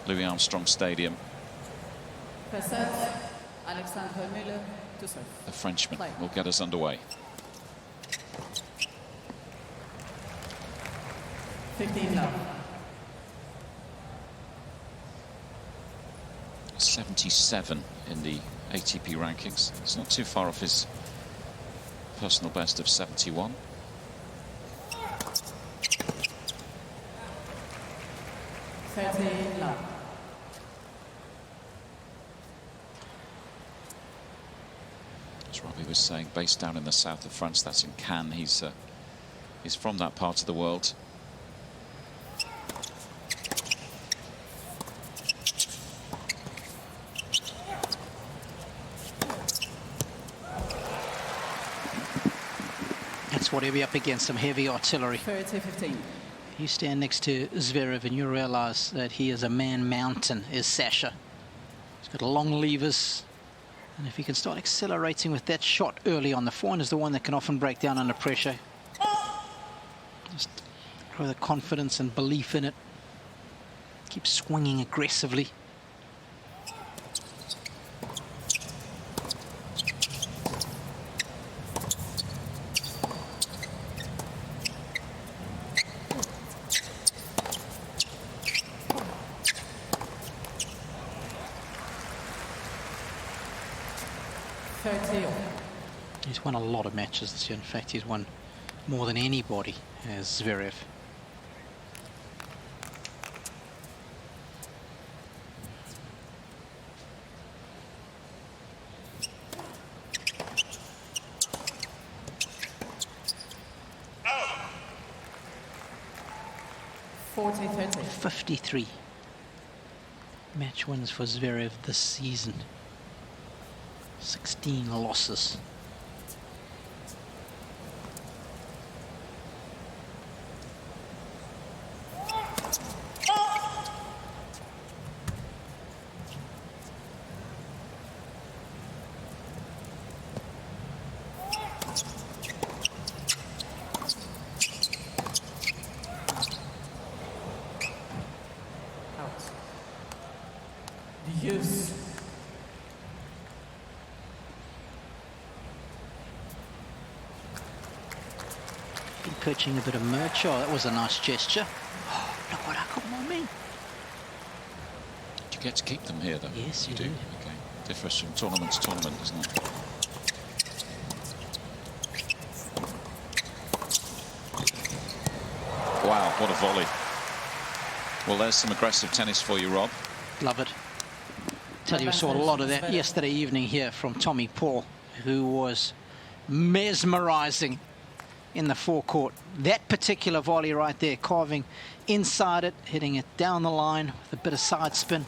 Louis Armstrong Stadium. Alexandre Muller to serve. The Frenchman will get us underway. 15 love. 77 in the ATP rankings. It's not too far off his personal best of 71. Love. As Robbie was saying, based down in the south of France, that's in Cannes. He's from that part of the world. That's what he'll be up against, some heavy artillery. 30-15. You stand next to Zverev and you realize that he is a man-mountain, is Sasha. He's got long levers. And if he can start accelerating with that shot early on, the forehand is the one that can often break down under pressure. Just grow the confidence and belief in it. Keep swinging aggressively. He's won a lot of matches this year. In fact, he's won more than anybody as Zverev. Oh. 40-30. 53 match wins for Zverev this season. 16 losses. Yes. Been coaching a bit of merch. Oh, that was a nice gesture. Oh, look what I got my man. You get to keep them here, though. Yes, you do. Okay. Differs from tournament to tournament, doesn't it? Wow, what a volley. Well, there's some aggressive tennis for you, Rob. Love it. Tell you, we saw a lot of that yesterday evening here from Tommy Paul, who was mesmerizing in the forecourt. That particular volley right there, carving inside it, hitting it down the line with a bit of side spin.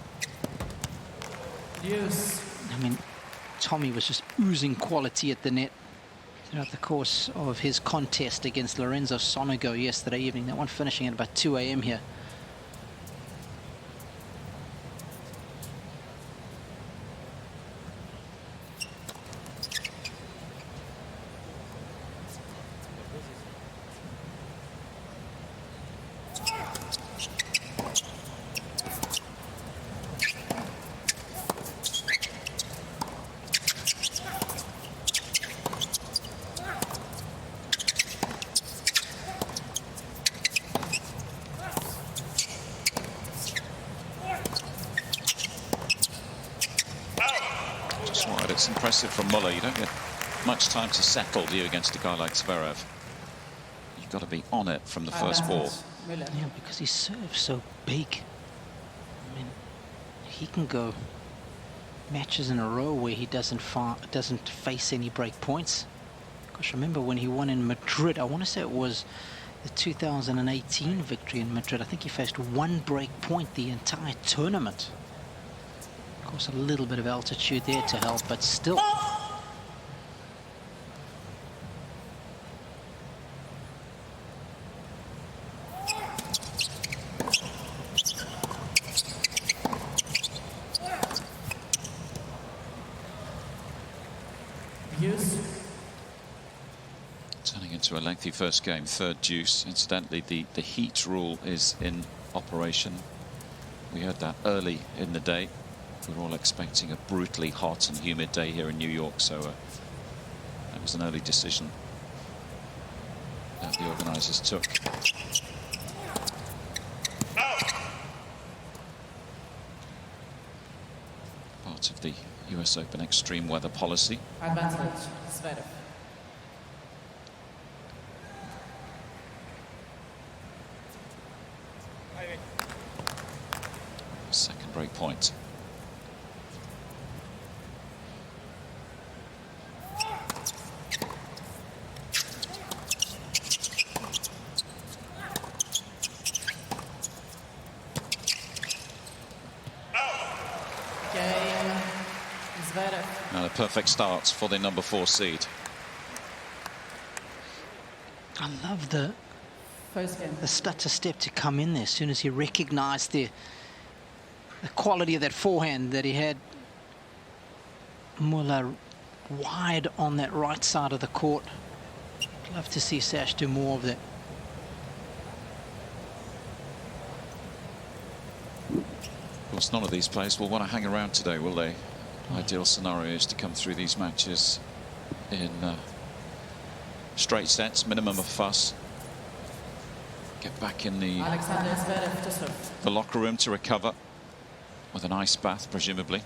Yes. I mean, Tommy was just oozing quality at the net throughout the course of his contest against Lorenzo Sonego yesterday evening. That one finishing at about 2 a.m. here. It's impressive from Muller. You don't get much time to settle, do you, against a guy like Zverev? You've got to be on it from the first ball. Yeah, because he serves so big. I mean, he can go matches in a row where he doesn't face any break points. Gosh, remember when he won in Madrid? I want to say it was the 2018 victory in Madrid. I think he faced one break point the entire tournament. Of course, a little bit of altitude there to help, but still. Turning into a lengthy first game, third deuce. Incidentally, the heat rule is in operation We heard that early in the day. We were all expecting a brutally hot and humid day here in New York, so that was an early decision that the organisers took. Part of the US Open extreme weather policy. Advantage, Zverev. Second break point. Game, Zverev. Now a perfect start for the number 4 seed. I love the First game. stutter step to come in there as soon as he recognized the quality of that forehand that he had. Muller wide on that right side of the court. Love to see Sash do more of that. Of course, none of these players will want to hang around today, will they? Ideal scenario is to come through these matches in straight sets, minimum of fuss. Get back in the Alexandre Zverev to serve. the locker room to recover with an ice bath, presumably.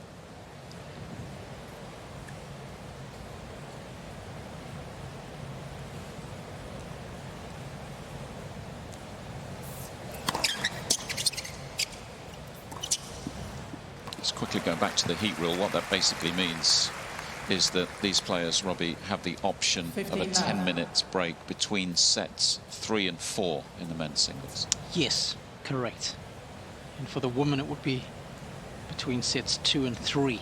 Let's quickly go back to the heat rule. What that basically means is that these players, Robbie, have the option of a 15 10-minute break between sets 3 and 4 in the men's singles. Yes, correct. And for the women, it would be between sets 2 and 3.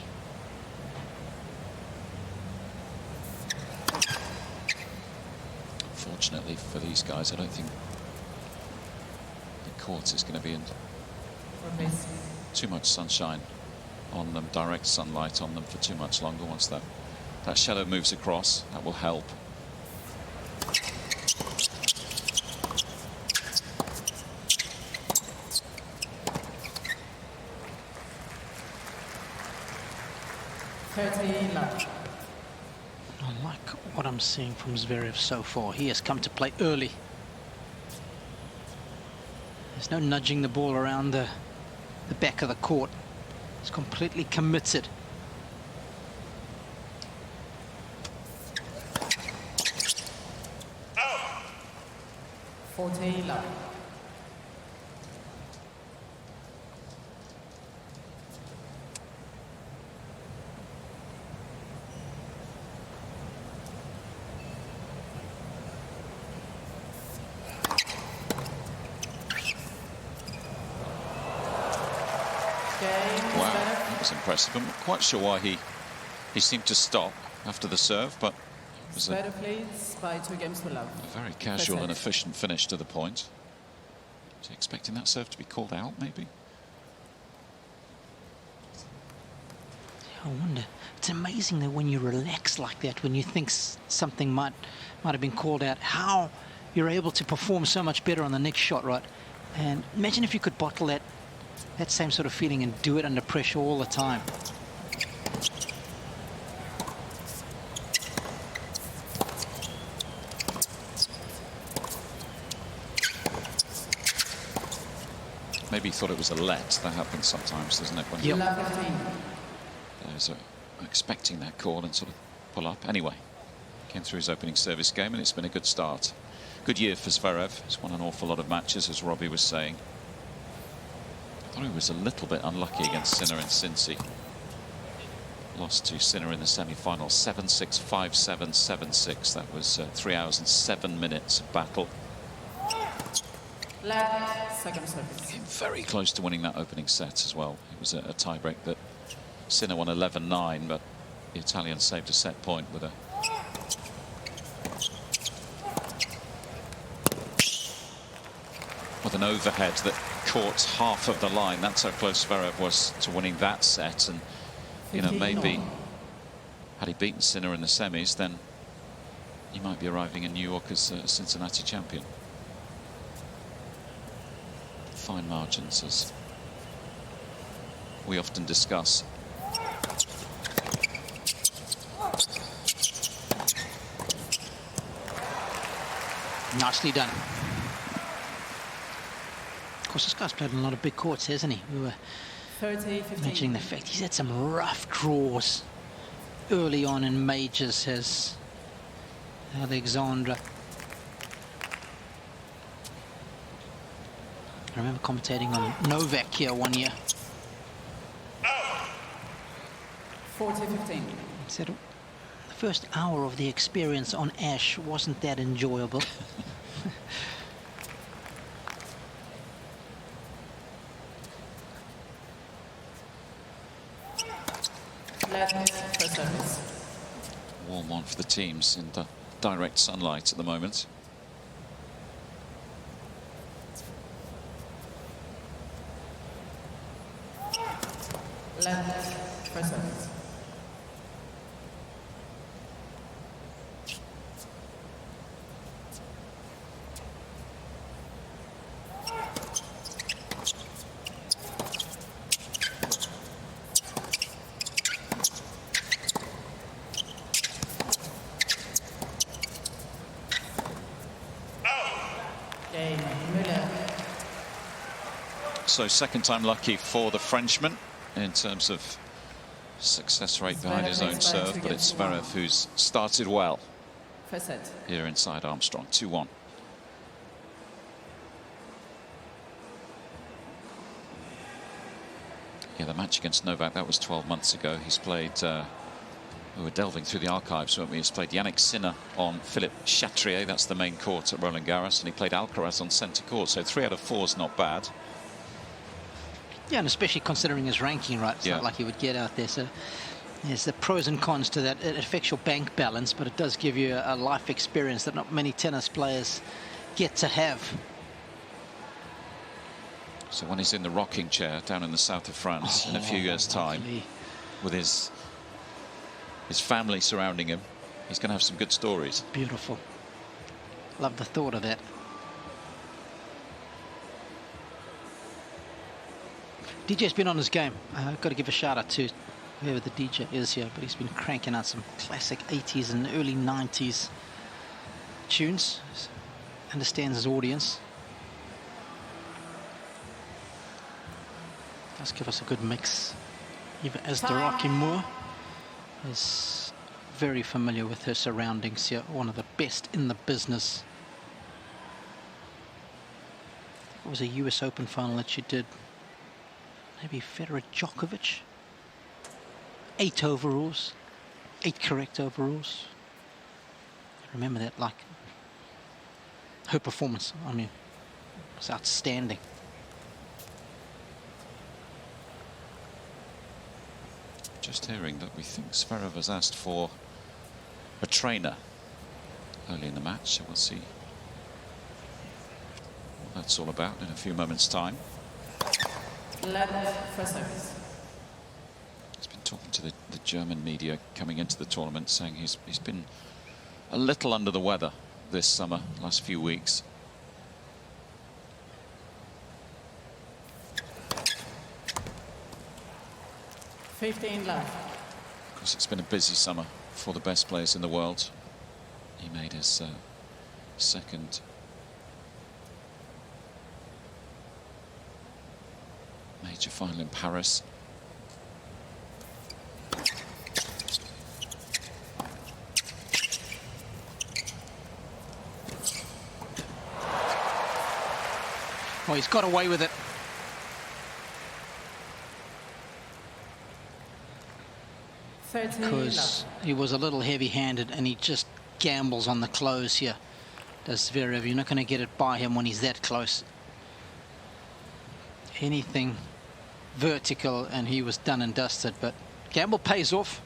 Fortunately for these guys, I don't think the court is going to be in Replace. too much sunshine on them, direct sunlight on them for too much longer. Once that shadow moves across, that will help. Love. I like what I'm seeing from Zverev so far. He has come to play early. There's no nudging the ball around the back of the court. He's completely committed. Love. Wow, that was impressive. I'm not quite sure why he seemed to stop after the serve, but it was a Zverev leads by 2 games to love. very casual and That's it. efficient finish to the point. Was he expecting that serve to be called out, maybe? I wonder. It's amazing that when you relax like that, when you think something might have been called out, how you're able to perform so much better on the next shot, right? And imagine if you could bottle that same sort of feeling and do it under pressure all the time. Maybe he thought it was a let. That happens sometimes, doesn't it? When Yep. Love 15. players are expecting that call and sort of pull up. Anyway, came through his opening service game, and it's been a good start. Good year for Zverev. He's won an awful lot of matches, as Robbie was saying. I thought he was a little bit unlucky against Sinner in Cincy. Lost to Sinner in the semi-final, 7-6, 5-7, 7-6. That was 3 hours and 7 minutes of battle. Love, second service. Came very close to winning that opening set as well. It was a tiebreak that Sinner won 11-9, but the Italian saved a set point with a an overhead that caught half of the line. That's how close Zverev was to winning that set. And you know, maybe had he beaten Sinner in the semis, then he might be arriving in New York as a Cincinnati champion. Fine margins as we often discuss. Nicely done. Of course, this guy's played on a lot of big courts, hasn't he? We were 30-15. mentioning the fact he's had some rough draws early on in majors, has Alexandre. I remember commentating on Novak here one year. 40-15. He said the first hour of the experience on Ash wasn't that enjoyable. Left for service. Warm one for the teams in the direct sunlight at the moment. Left for service. Muller. So second time lucky for the Frenchman in terms of success rate behind his own serve, but it's Zverev who's started well First set. here inside Armstrong. 2-1. Yeah, the match against Novak, that was 12 months ago. He's played, we were delving through the archives, weren't we? He's played Yannick Sinner on Philippe Chatrier, that's the main court at Roland Garros, and he played Alcaraz on centre court, so 3 out of 4 is not bad. Yeah, and especially considering his ranking, right? It's Yeah. not like he would get out there. So there's the pros and cons to that. It affects your bank balance, but it does give you a life experience that not many tennis players get to have. So when he's in the rocking chair down in the south of France in a few years' time, Lovely. with his family surrounding him, he's going to have some good stories. Beautiful. Love the thought of that. DJ's been on his game. I've got to give a shout out to whoever the DJ is here, but he's been cranking out some classic 80s and early 90s tunes. Understands his audience. Does give us a good mix. Even as Alexandre Muller is very familiar with her surroundings here. One of the best in the business. It was a US Open final that she did. Maybe Federer Djokovic. 8 overalls. 8 correct overalls. Remember that, like her performance, I mean, was outstanding. Just hearing that we think Zverev has asked for a trainer early in the match, so we'll see what that's all about in a few moments' time. Left for service. He's been talking to the German media coming into the tournament, saying he's been a little under the weather this summer, last few weeks. $15 left. Of course, it's been a busy summer for the best players in the world. He made his second major final in Paris. Well, he's got away with it. Because he was a little heavy-handed and he just gambles on the close here. Does Zverev. You're not going to get it by him when he's that close. Anything vertical and he was done and dusted, but gamble pays off.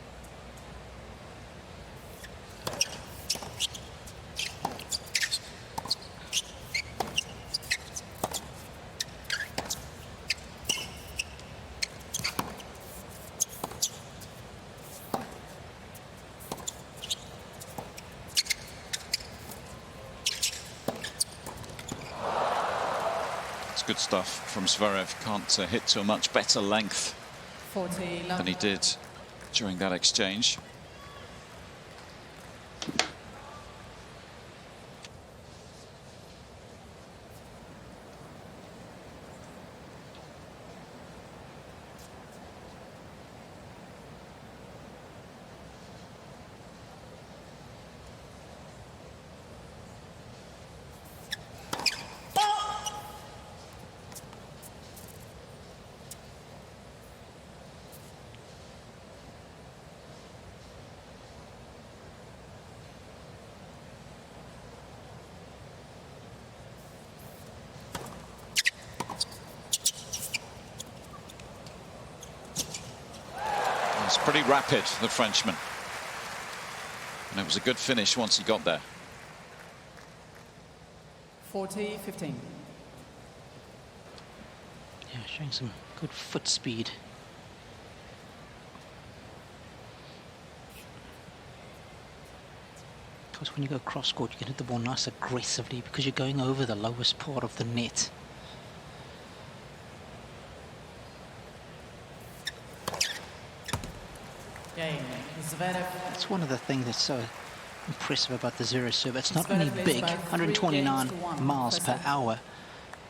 Good stuff from Zverev. Can't hit to a much better length 40 love. than he did during that exchange. It's pretty rapid, the Frenchman. And it was a good finish once he got there. 40-15. Yeah, showing some good foot speed. Because when you go cross court, you can hit the ball nice aggressively because you're going over the lowest part of the net. Game. Zverev. That's one of the things that's so impressive about the Zverev serve. It's not only Zverev big, leads by 129 3 games to 1 miles per per set. hour,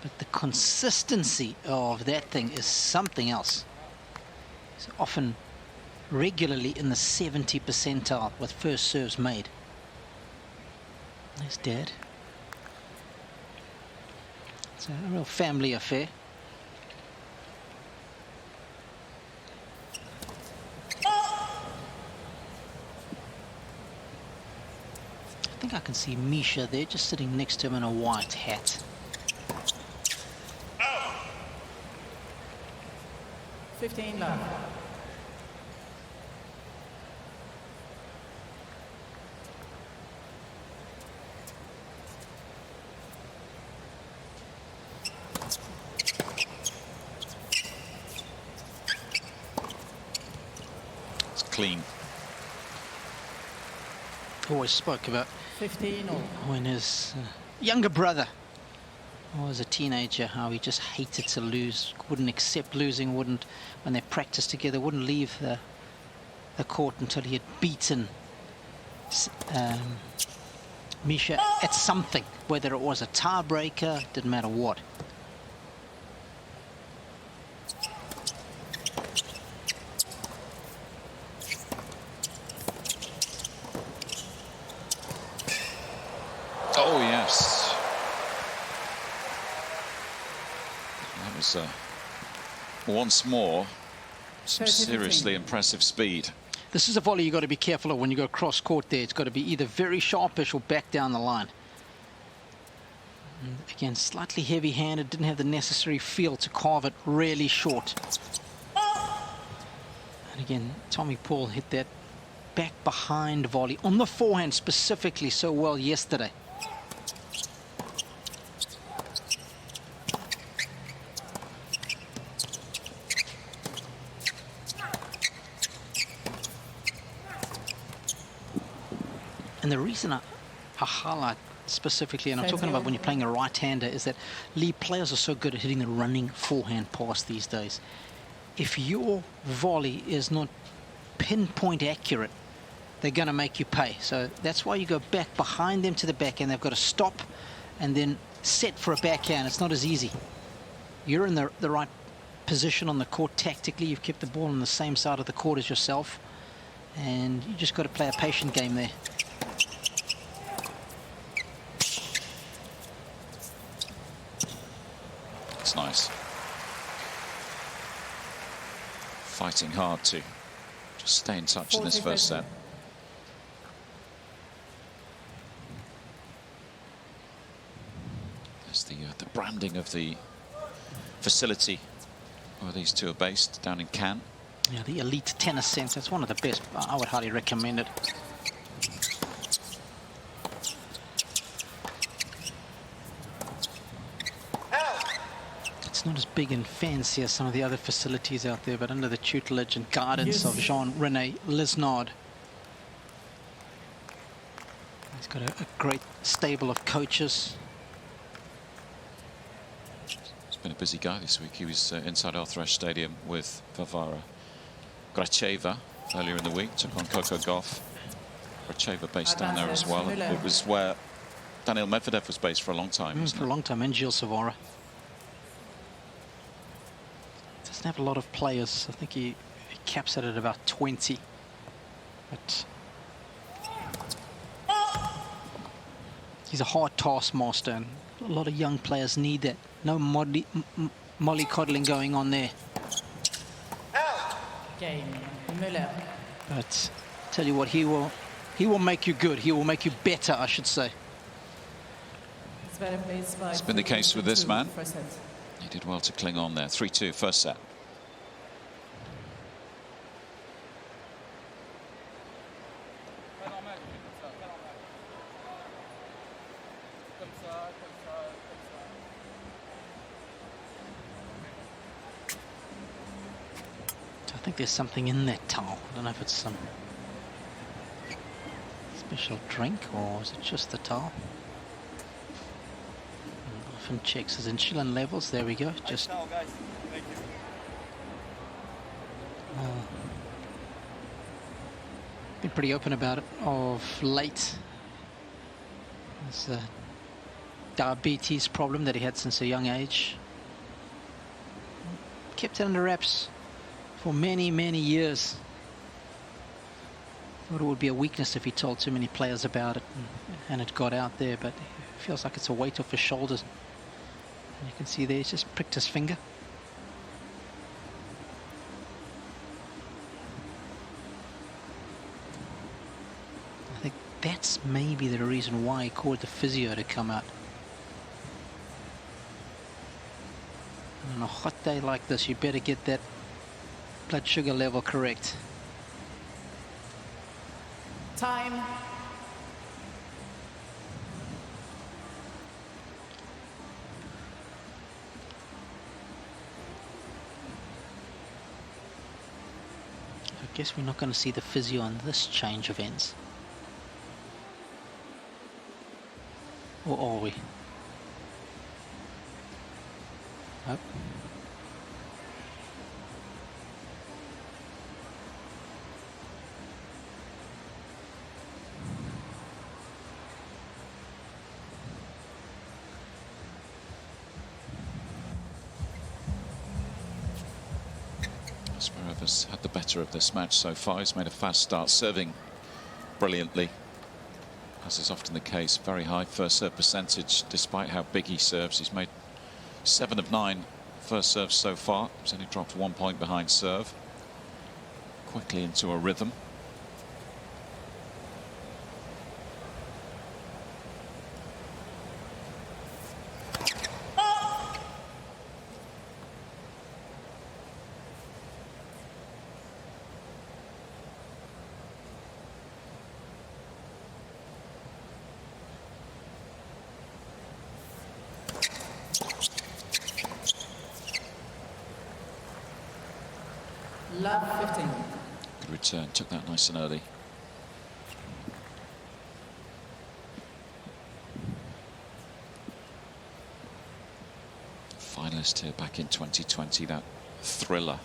but the consistency of that thing is something else. It's often regularly in the 70 percentile with first serves made. Nice dad. It's a real family affair. I think I can see Misha there, just sitting next to him in a white hat. 15 love. It's clean. Always spoke about 15 all. when his younger brother was a teenager, how he just hated to lose, wouldn't accept losing, wouldn't, when they practiced together, wouldn't leave the court until he had beaten Misha at something, whether it was a tiebreaker, didn't matter what. Oh, yes. That was once more some 30-15. seriously impressive speed. This is a volley you've got to be careful of when you go cross court there. It's got to be either very sharpish or back down the line. And again, slightly heavy-handed, didn't have the necessary feel to carve it really short. And again, Tommy Paul hit that back behind volley on the forehand specifically so well yesterday. And the reason I highlight specifically, and I'm talking about when you're playing a right-hander, is that lead players are so good at hitting the running forehand pass these days. If your volley is not pinpoint accurate, they're going to make you pay. So that's why you go back behind them to the backhand. They've got to stop and then set for a backhand. It's not as easy. You're in the right position on the court tactically. You've kept the ball on the same side of the court as yourself. And you just got to play a patient game there. It's nice. Fighting hard to just stay in touch in this first set. There's the branding of the facility where these two are based, down in Cannes. Yeah, the Elite Tennis Centre. It's one of the best. I would highly recommend it. It's not as big and fancy as some of the other facilities out there, but under the tutelage and guidance of Jean-René Lisnard. He's got a great stable of coaches. He's been a busy guy this week. He was inside Althrash Stadium with Vavara Gracheva earlier in the week, took on Coco Gauff. Gracheva based down there as well. It was where Daniil Medvedev was based for a long time, wasn't For a it? long time, and Gilles Savara. Doesn't have a lot of players. I think he caps it at about 20. But he's a hard taskmaster, and a lot of young players need that. No mollycoddling going on there. Game, Muller. But tell you what, he will make you good. He will make you better, I should say. Zverev leads by It's been the case with this 3-2 man. first set. He did well to cling on there. 3-2, first set. I think there's something in that towel. I don't know if it's some special drink or is it just the towel. And often checks his insulin levels. There we go. Just been pretty open about it of late. There's a diabetes problem that he had since a young age. Kept it under wraps for many, many years. Thought it would be a weakness if he told too many players about it and it got out there, but it feels like it's a weight off his shoulders. And you can see there he's just pricked his finger. I think that's maybe the reason why he called the physio to come out. On a hot day like this, you better get that blood sugar level correct. Time. I guess we're not going to see the physio on this change of ends. Or are we? Nope. Zverev has had the better of this match so far. He's made a fast start, serving brilliantly, as is often the case. Very high first serve percentage, despite how big he serves. He's made 7 of 9 first serves so far. He's only dropped 1 point behind serve. Quickly into a rhythm. Love 15. Good return, took that nice and early. Finalist here back in 2020, that thriller,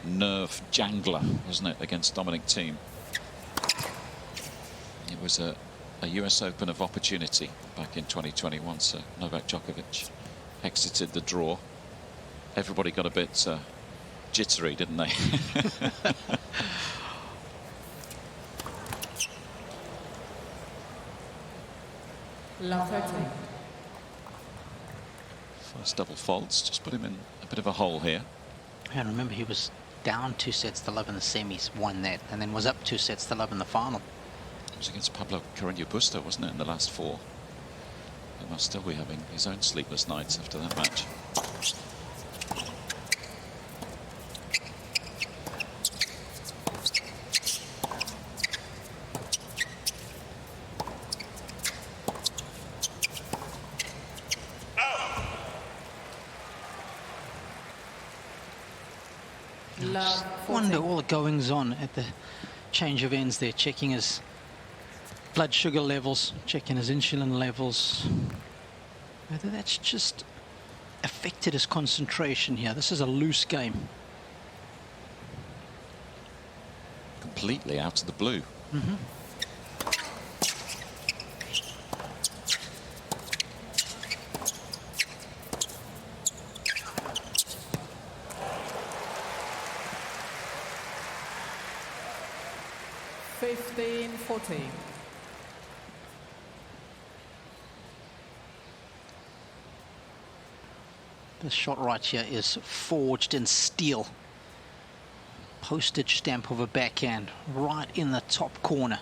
nerve jangler, wasn't it, against Dominic Thiem? It was a US Open of opportunity back in 2021, so Novak Djokovic exited the draw. Everybody got a bit jittery, didn't they? Love 13. First double faults, just put him in a bit of a hole here. And remember, he was down 2 sets to love in the semis, won that, and then was up 2 sets to love in the final. It was against Pablo Carreño Busta, wasn't it, in the last 4? He must still be having his own sleepless nights after that match. Love Wonder 14. all the goings on at the change of ends there, checking his blood sugar levels, checking his insulin levels. Whether that's just affected his concentration here. This is a loose game. completely out of the blue. Mm-hmm. This shot right here is forged in steel. Postage stamp of a backhand right in the top corner.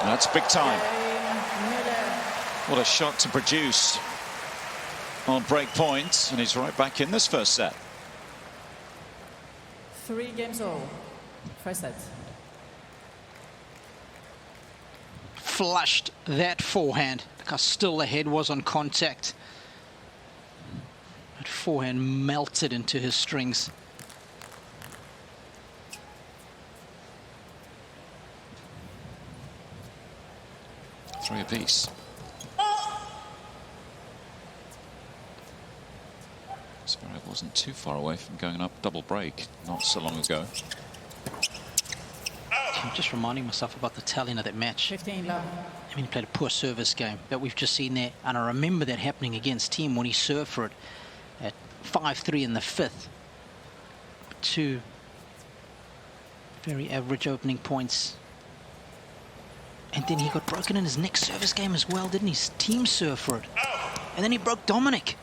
That's big time. What a shot to produce on break point, and he's right back in this first set. 3-all. First set. Flushed that forehand because still the head was on contact. That forehand melted into his strings. Three apiece. Zverev wasn't too far away from going up double break not so long ago. I'm just reminding myself about the telling of that match. 15 love. I mean, he played a poor service game that we've just seen there, and I remember that happening against Team when he served for it at 5-3 in the fifth. Two very average opening points. And then he got broken in his next service game as well, didn't he? His team served for it. And then he broke Dominic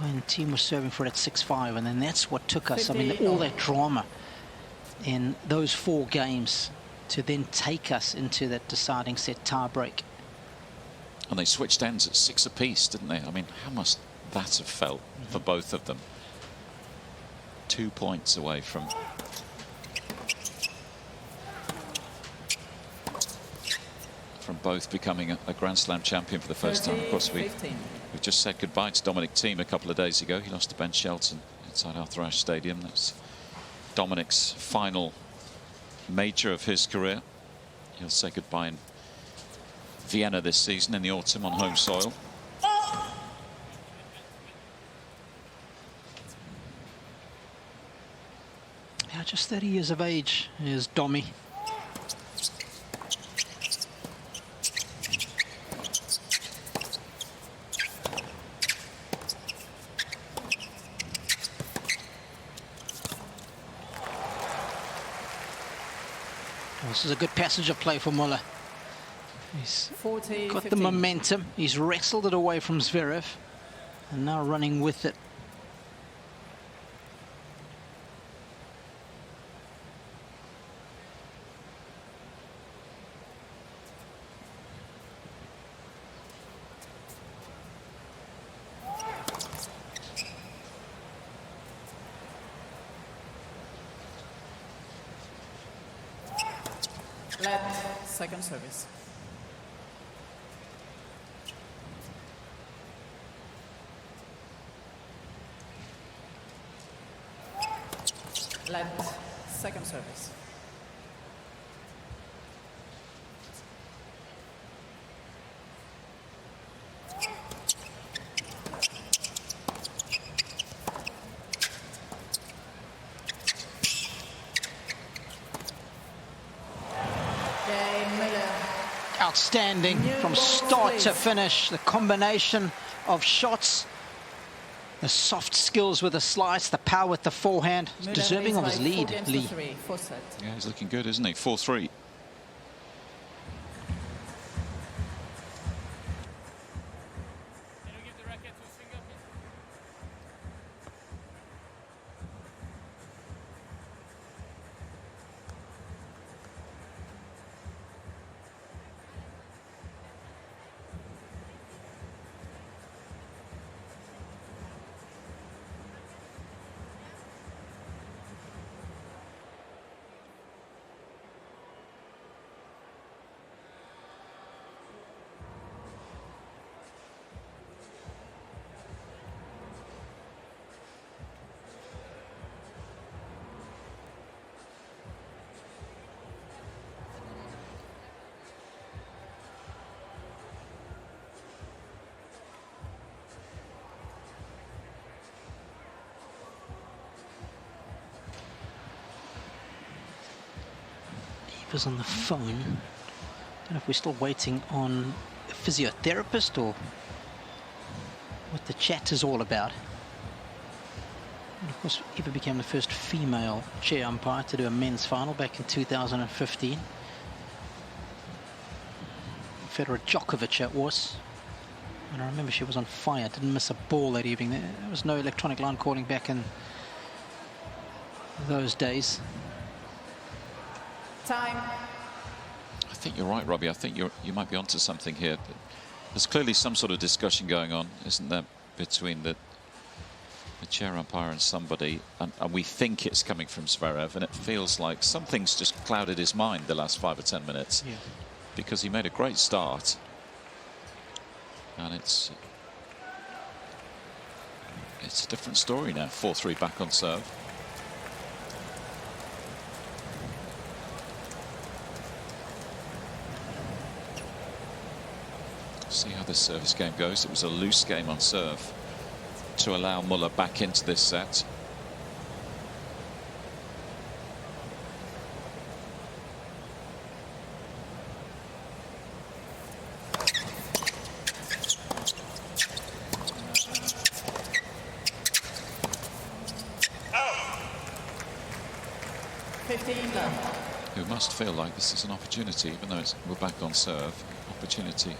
when Team was serving for it at 6-5, and then that's what took us. I mean, all that drama in those 4 games to then take us into that deciding set tie break. And they switched ends at 6 apiece, didn't they? I mean, how must that have felt for both of them? 2 points away from both becoming a Grand Slam champion for the first time. Of course, we just said goodbye to Dominic Thiem a couple of days ago. He lost to Ben Shelton inside Arthur Ashe Stadium. That's Dominic's final major of his career. He'll say goodbye in Vienna this season in the autumn on home soil. Yeah, just 30 years of age is Domi. This is a good passage of play for Muller. He's got the momentum. He's wrestled it away from Zverev and now running with it. Left, second service. Left, second service. Outstanding from start to finish. The combination of shots, the soft skills with the slice, the power with the forehand. He's deserving of his lead, Lee. Yeah, he's looking good, isn't he? 4-3. Keeper's on the phone. Don't know if we're still waiting on a physiotherapist or what the chat is all about. And of course, Eva became the first female chair umpire to do a men's final back in 2015. Federer Djokovic it was. And I remember she was on fire, didn't miss a ball that evening. There was no electronic line calling back in those days. Time. I think you're right, Robbie. I think you might be onto something here. There's clearly some sort of discussion going on, isn't there, between the chair umpire and somebody, and we think it's coming from Zverev, and it feels like something's just clouded his mind the last 5 or 10 minutes. Yeah. Because he made a great start, and it's a different story now. 4-3 back on serve. See how this service game goes. It was a loose game on serve to allow Muller back into this set. Who must feel like this is an opportunity, even though we're back on serve, opportunity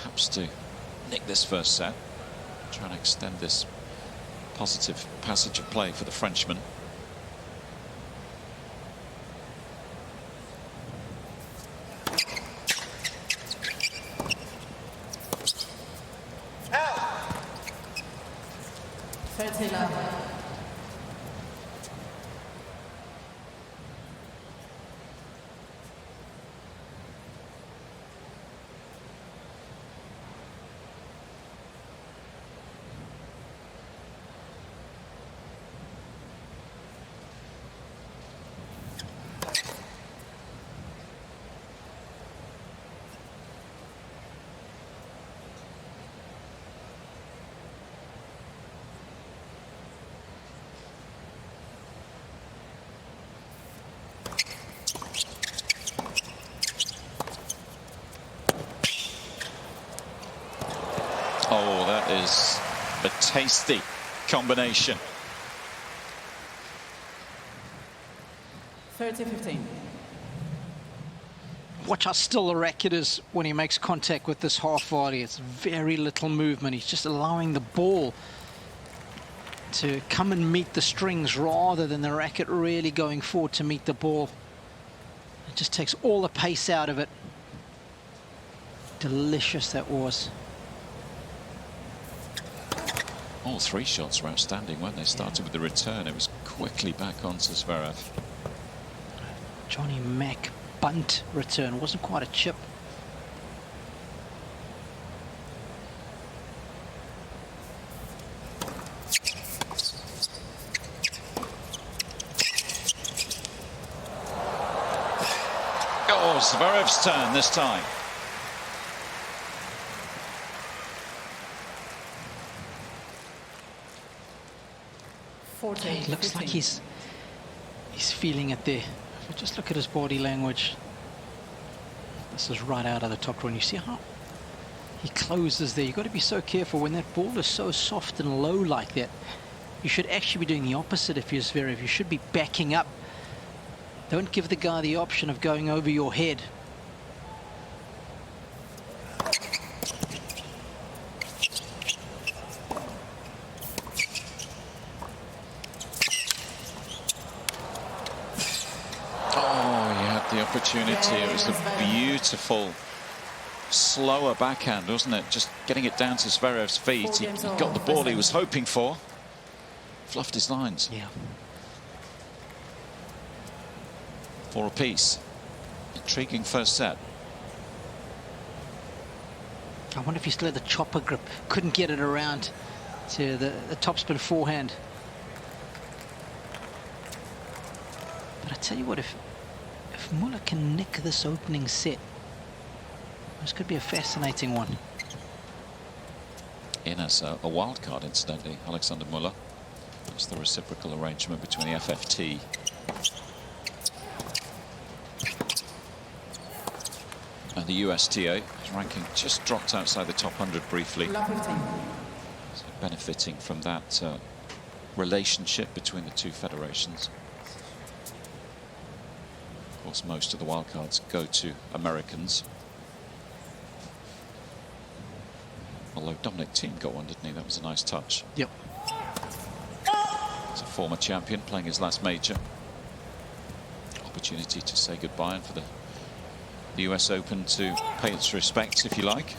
perhaps to nick this first set, try and extend this positive passage of play for the Frenchman. Oh, that is a tasty combination. 30-15. Watch how still the racket is when he makes contact with this half volley. It's very little movement. He's just allowing the ball to come and meet the strings rather than the racket really going forward to meet the ball. It just takes all the pace out of it. Delicious that was. All 3 shots were outstanding, weren't they? Started with the return. It was quickly back onto Zverev. Johnny Mack bunt return. Wasn't quite a chip. Oh, Zverev's turn this time. It looks like he's feeling it there. If we just look at his body language, this is right out of the top draw. And you see how he closes there. You've got to be so careful when that ball is so soft and low like that. You should actually be doing the opposite if you're Zverev. You should be backing up. Don't give the guy the option of going over your head. Opportunity. It was a beautiful slower backhand, wasn't it? Just getting it down to Zverev's feet. He got the ball he was hoping for. Fluffed his lines. Yeah. 4 apiece. Intriguing first set. I wonder if he still had the chopper grip. Couldn't get it around to the topspin forehand. But I tell you what, if Muller can nick this opening set, this could be a fascinating one. In as a wild card, incidentally, Alexandre Muller. That's the reciprocal arrangement between the FFT And the USTA, his ranking just dropped outside the top 100 briefly. Love 15. So benefiting from that relationship between the two federations. Of course, most of the wildcards go to Americans. Although Dominic Thiem got one, didn't he? That was a nice touch. Yep. As a former champion playing his last major. Opportunity to say goodbye and for the US Open to pay its respects, if you like.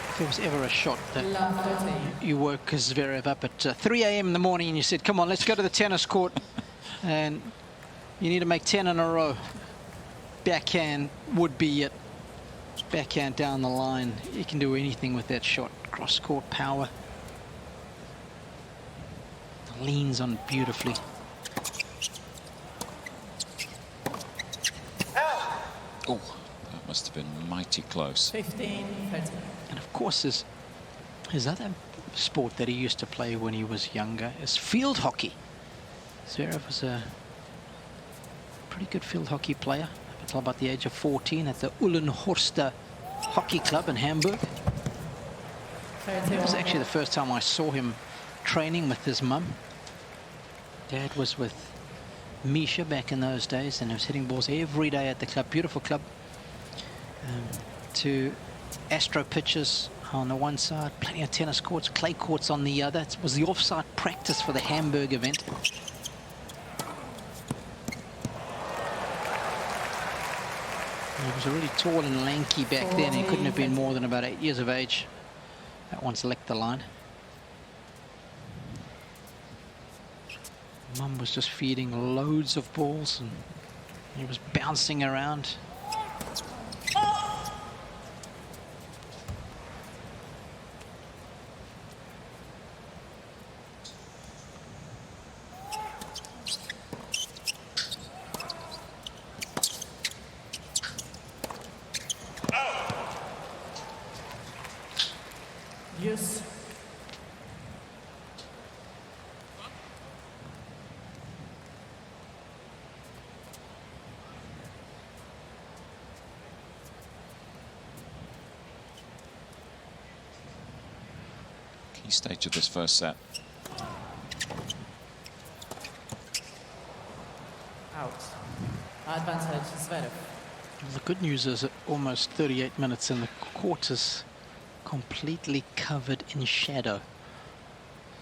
If there was ever a shot that Love 13. you woke Zverev up at 3 a.m. in the morning and you said, come on, let's go to the tennis court and you need to make 10 in a row. Backhand would be it. Backhand down the line. You can do anything with that shot. Cross-court power. Leans on beautifully. Oh, that must have been mighty close. 15, 13. And of course, his other sport that he used to play when he was younger is field hockey. Zverev was a pretty good field hockey player up until about the age of 14 at the Uhlenhorster Hockey Club in Hamburg. It was actually the first time I saw him training with his mum. Dad was with Misha back in those days, and he was hitting balls every day at the club. Beautiful club. To Astro pitches on the one side, plenty of tennis courts, clay courts on the other. It was the off-site practice for the Hamburg event. He was already tall and lanky back then. He couldn't have been more than about 8 years of age. That one's licked the line. Mum was just feeding loads of balls and he was bouncing around. Yes. Key stage of this first set. Out. Advantage, Zverev. The good news is that almost 38 minutes in the court is completely covered in shadow.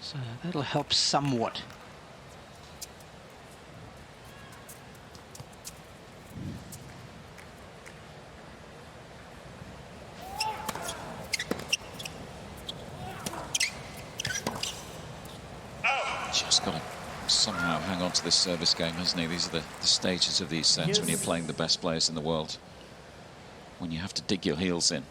So that'll help somewhat. Just got to somehow hang on to this service game, hasn't he? These are the stages of these sets when you're playing the best players in the world. When you have to dig your heels in.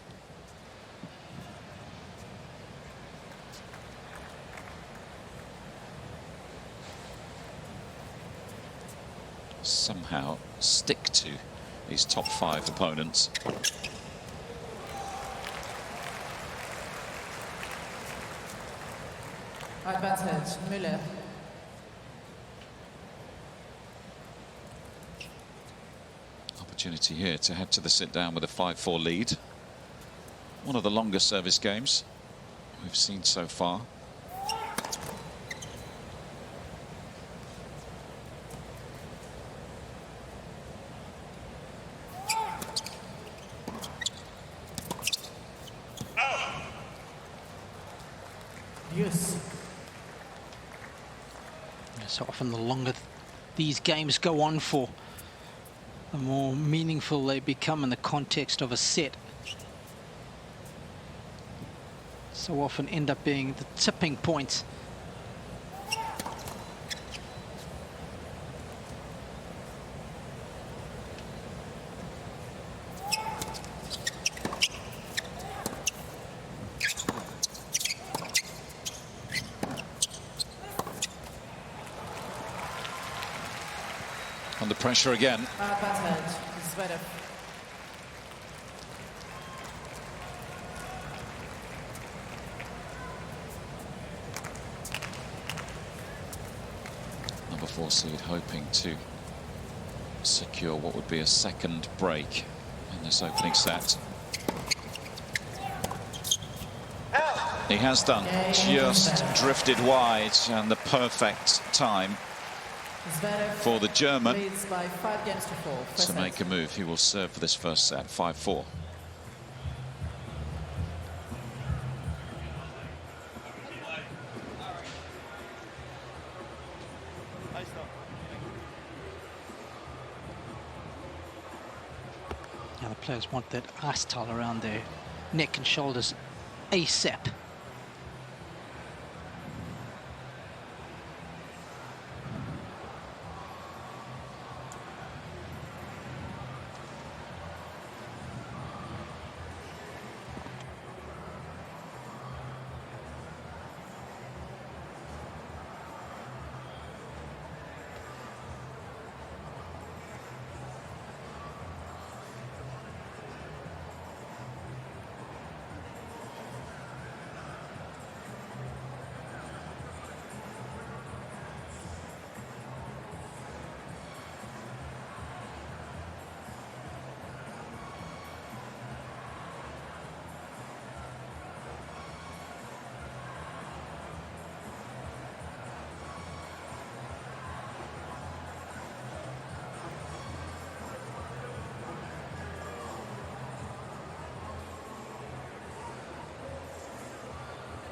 Somehow stick to these top 5 opponents. Advantage, Muller. Opportunity here to head to the sit down with a 5-4 lead. One of the longest service games we've seen so far. Yes. So often the longer these games go on for, the more meaningful they become in the context of a set. So often end up being the tipping point. Under pressure again. Advantage, Zverev. 4 seed, hoping to secure what would be a second break in this opening set. He has done, just drifted wide, and the perfect time Zverev for the German leads by 5 games to 4. First to set. make a move. He will serve for this first set, 5-4. Now the players want that ice towel around their neck and shoulders ASAP.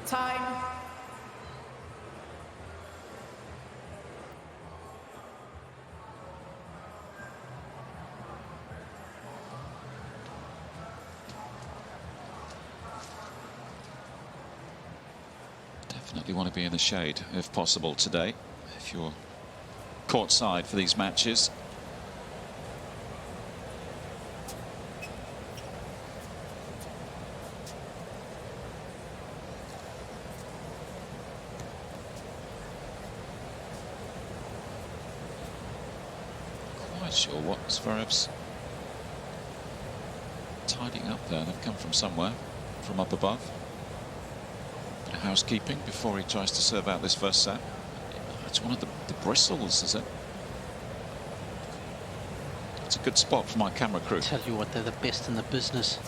Time. Definitely want to be in the shade if possible today, if you're courtside for these matches. Quite sure what Zverev's tidying up there. They've come from somewhere, from up above. Bit of housekeeping before he tries to serve out this first set. It's one of the bristles, is it? It's a good spot for my camera crew. Tell you what, they're the best in the business.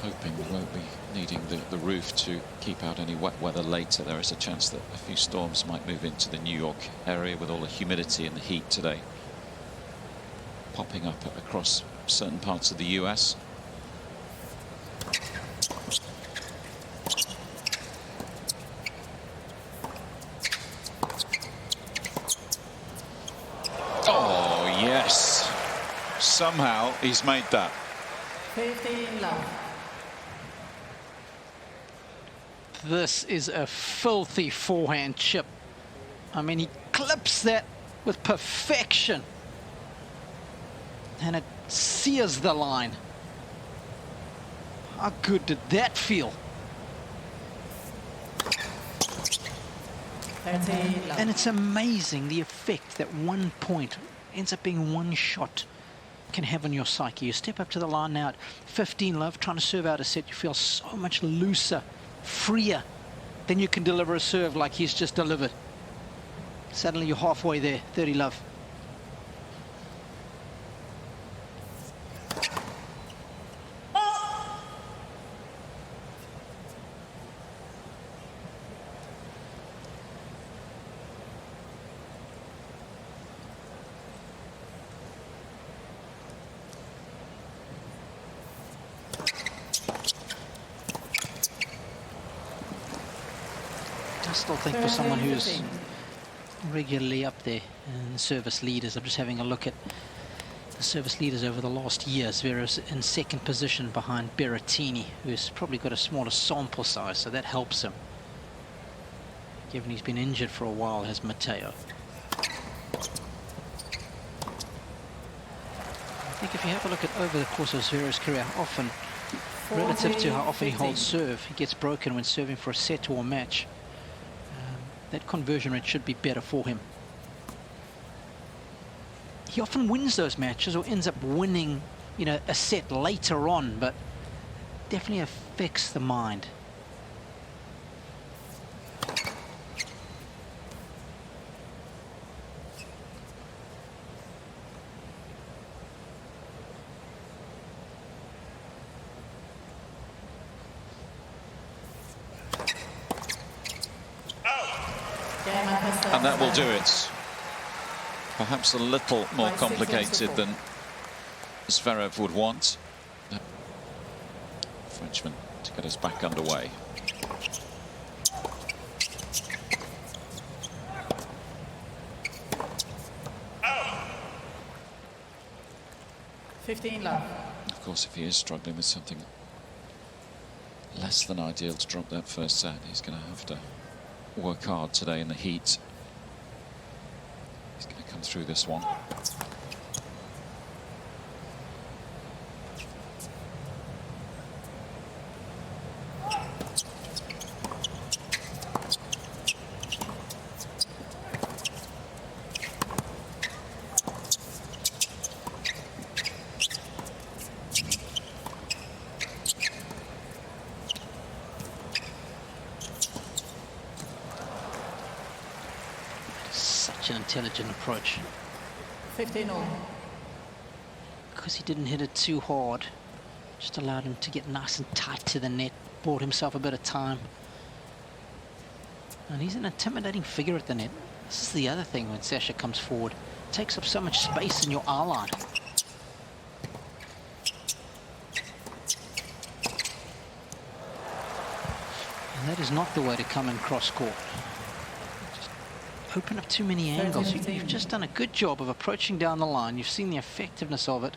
Hoping we won't be needing the roof to keep out any wet weather later. There is a chance that a few storms might move into the New York area with all the humidity and the heat today popping up across certain parts of the US. Oh yes, somehow he's made that. 15 love. This is a filthy forehand chip. I mean, he clips that with perfection. And it sears the line. How good did that feel? 13 love. And it's amazing the effect that 1 point ends up being 1 shot can have on your psyche. You step up to the line now at 15 love, trying to serve out a set. You feel so much looser, freer. Then you can deliver a serve like he's just delivered. Suddenly you're halfway there, 30 love. I still think for someone who's regularly up there in the service leaders, I'm just having a look at the service leaders over the last year. Zverev's in second position behind Berrettini, who's probably got a smaller sample size, so that helps him. Given he's been injured for a while, has Matteo. I think if you have a look at over the course of Zverev's career, often, relative to how often he holds serve, he gets broken when serving for a set or a match. That conversion rate should be better for him. he often wins those matches or ends up winning, you know, a set later on, but definitely affects the mind. And that will do it. Perhaps a little more complicated than Zverev would want. Frenchman to get us back underway. Love. Of course, if he is struggling with something less than ideal to drop that first set, he's going to have to work hard today in the heat. He's going to come through this one. Such an intelligent approach. 15-all. Because he didn't hit it too hard, just allowed him to get nice and tight to the net, bought himself a bit of time. And he's an intimidating figure at the net. This is the other thing when Sasha comes forward. Takes up so much space in your eye line. And that is not the way to come in cross court. Open up too many angles. You've just done a good job of approaching down the line. You've seen the effectiveness of it.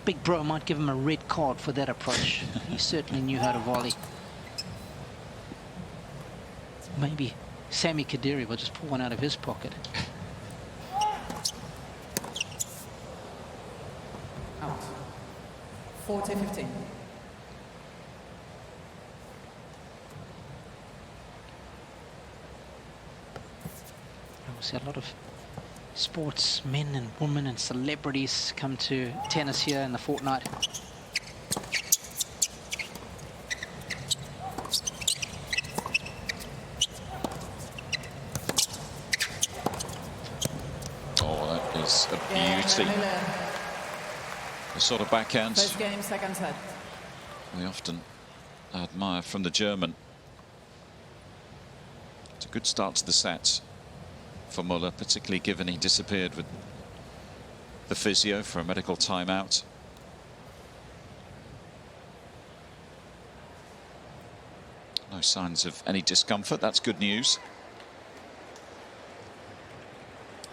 Big Bro might give him a red card for that approach. He certainly knew how to volley. Maybe Sammy Kadiri will just pull one out of his pocket. Out. 14-15. See a lot of sportsmen and women and celebrities come to tennis here in the fortnight. Oh, that is a beauty. The sort of backhand First game, second set. we often admire from the German. It's a good start to the set for Muller, particularly given he disappeared with the physio for a medical timeout. No signs of any discomfort. That's good news.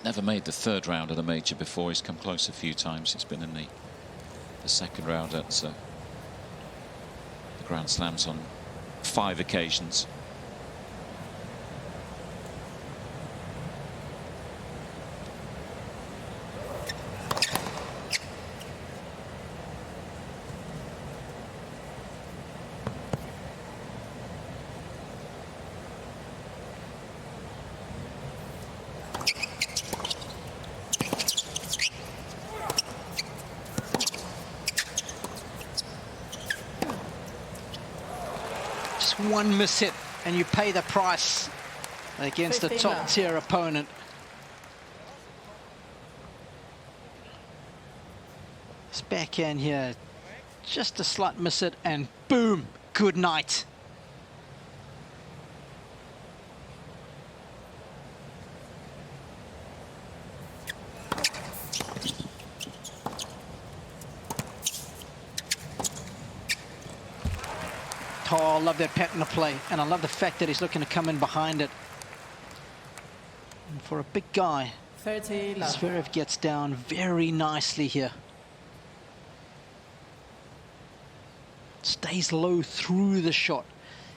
Never made the third round of the major before. He's come close a few times. He's been in the second round at the Grand Slams on 5 occasions. One miss hit and you pay the price against a top tier opponent. This backhand here, just a slight miss hit and boom, good night. Oh, I love that pattern of play, and I love the fact that he's looking to come in behind it. And for a big guy, 30 love. Zverev gets down very nicely here. Stays low through the shot.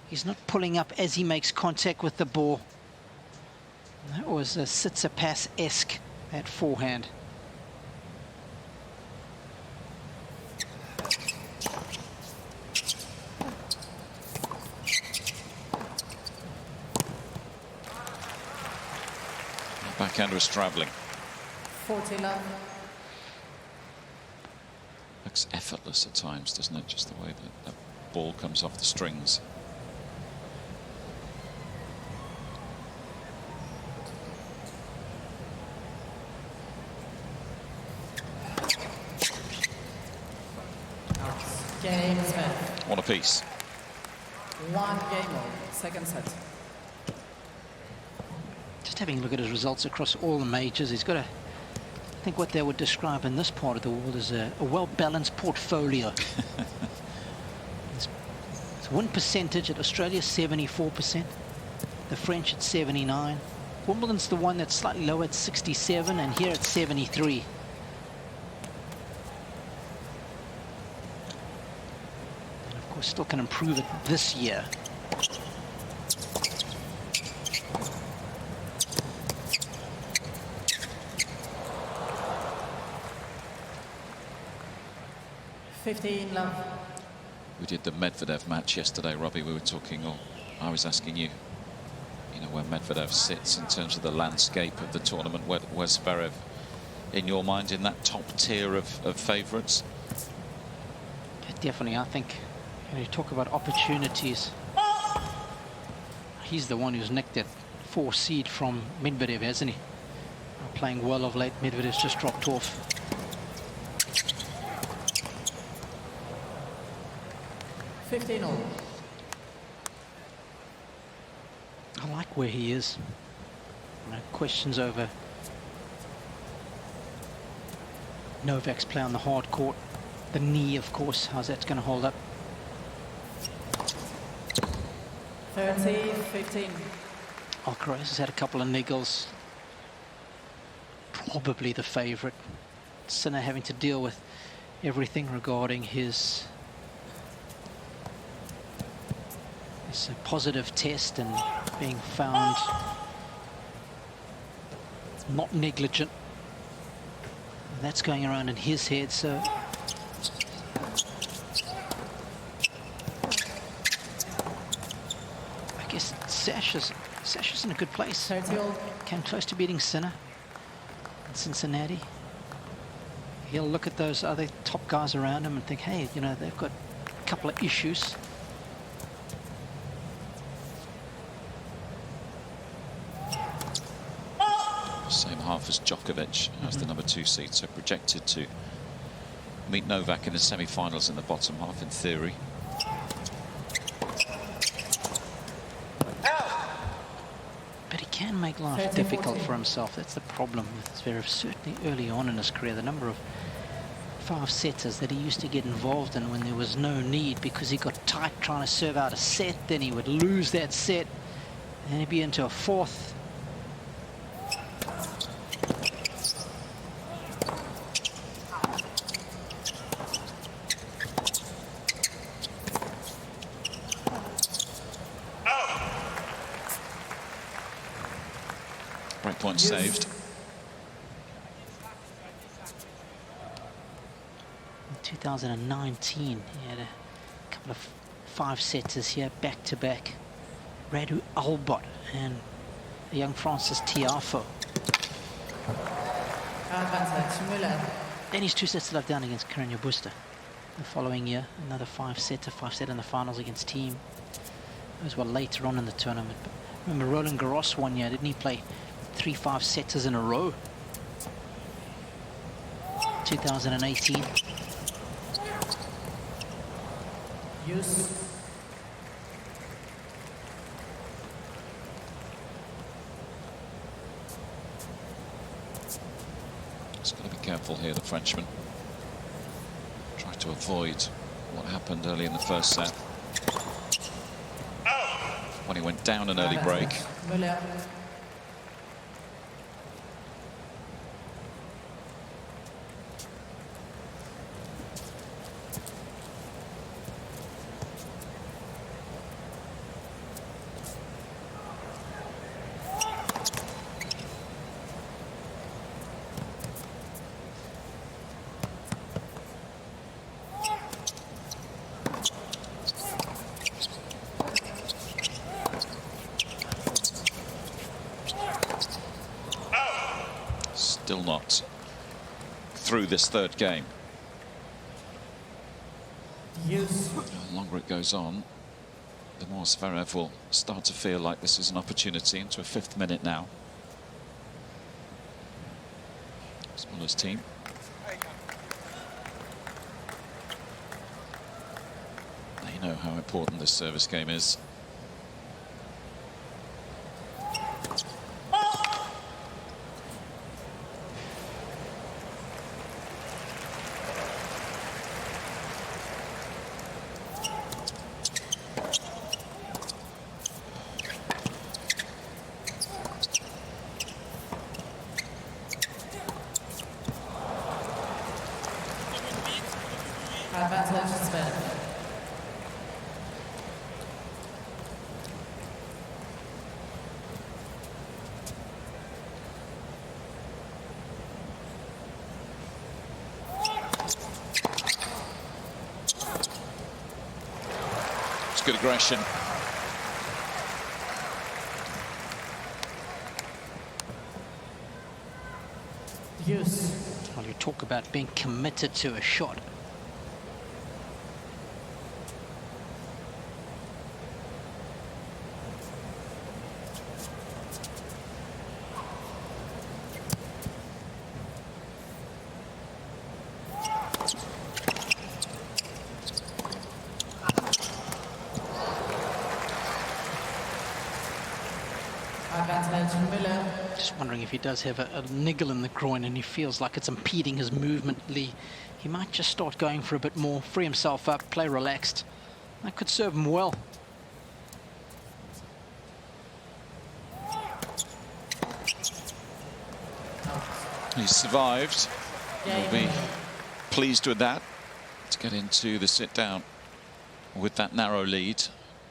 He's not pulling up as he makes contact with the ball. That was a Tsitsipas-esque, that forehand. Backhander is travelling. 40 love. Looks effortless at times, doesn't it? Just the way that the ball comes off the strings. Game set. One apiece. 1 game all. Second set. Just having a look at his results across all the majors, he's got a, I think what they would describe in this part of the world as a well-balanced portfolio. His win percentage at Australia 74%, the French at 79. Wimbledon's the one that's slightly lower at 67, and here at 73. And of course, still can improve it this year. Love. We did the Medvedev match yesterday, Robbie. We were talking, or I was asking you, you know, where Medvedev sits in terms of the landscape of the tournament. Where's Zverev, in your mind, in that top tier of favourites? Yeah, definitely, I think, you talk about opportunities. He's the one who's nicked that 4 seed from Medvedev, hasn't he? Playing well of late. Medvedev's just dropped off. all. I like where he is. Questions over Novak's play on the hard court. The knee, of course, how's that going to hold up? 30-15. Alcaraz has had a couple of niggles. Probably the favourite. Sinner having to deal with everything regarding his a positive test and being found not negligent. And that's going around in his head, so I guess Sasha's in a good place. 30 all. Came close to beating Sinner in Cincinnati. He'll look at those other top guys around him and think, hey, you know, they've got a couple of issues. Same half as Djokovic as the number 2 seed, so projected to meet Novak in the semi-finals in the bottom half in theory. But he can make life difficult for himself. That's the problem with Zverev. Certainly early on in his career, the number of 5-setters that he used to get involved in when there was no need, because he got tight trying to serve out a set, then he would lose that set, and he'd be into a 4th. Point saved. In 2019, he had a couple of 5-setters here back to back. Radu Albot and the young Francis Tiafoe. Advantage Muller. Then he's 2 sets to love down against Carreño Busta. The following year, another 5-setter in the finals against Team. Those were later on in the tournament. But remember Roland Garros one year, didn't he play 3 5-setters in a row? 2018. Use. He's got to be careful here, the Frenchman. Try to avoid what happened early in the first set. When he went down an early break. Muller. still not through this third game. Use. The longer it goes on, the more Zverev will start to feel like this is an opportunity. Into a 5th minute now. Muller's team. They know how important this service game is. Advantage Zverev. It's good aggression. Use. Well, you talk about being committed to a shot. Advantage Muller. Just wondering if he does have a niggle in the groin and he feels like it's impeding his movement, Lee. He might just start going for a bit more, free himself up, play relaxed. That could serve him well. He's survived. Yeah, We'll be pleased with that to get into the sit down with that narrow lead.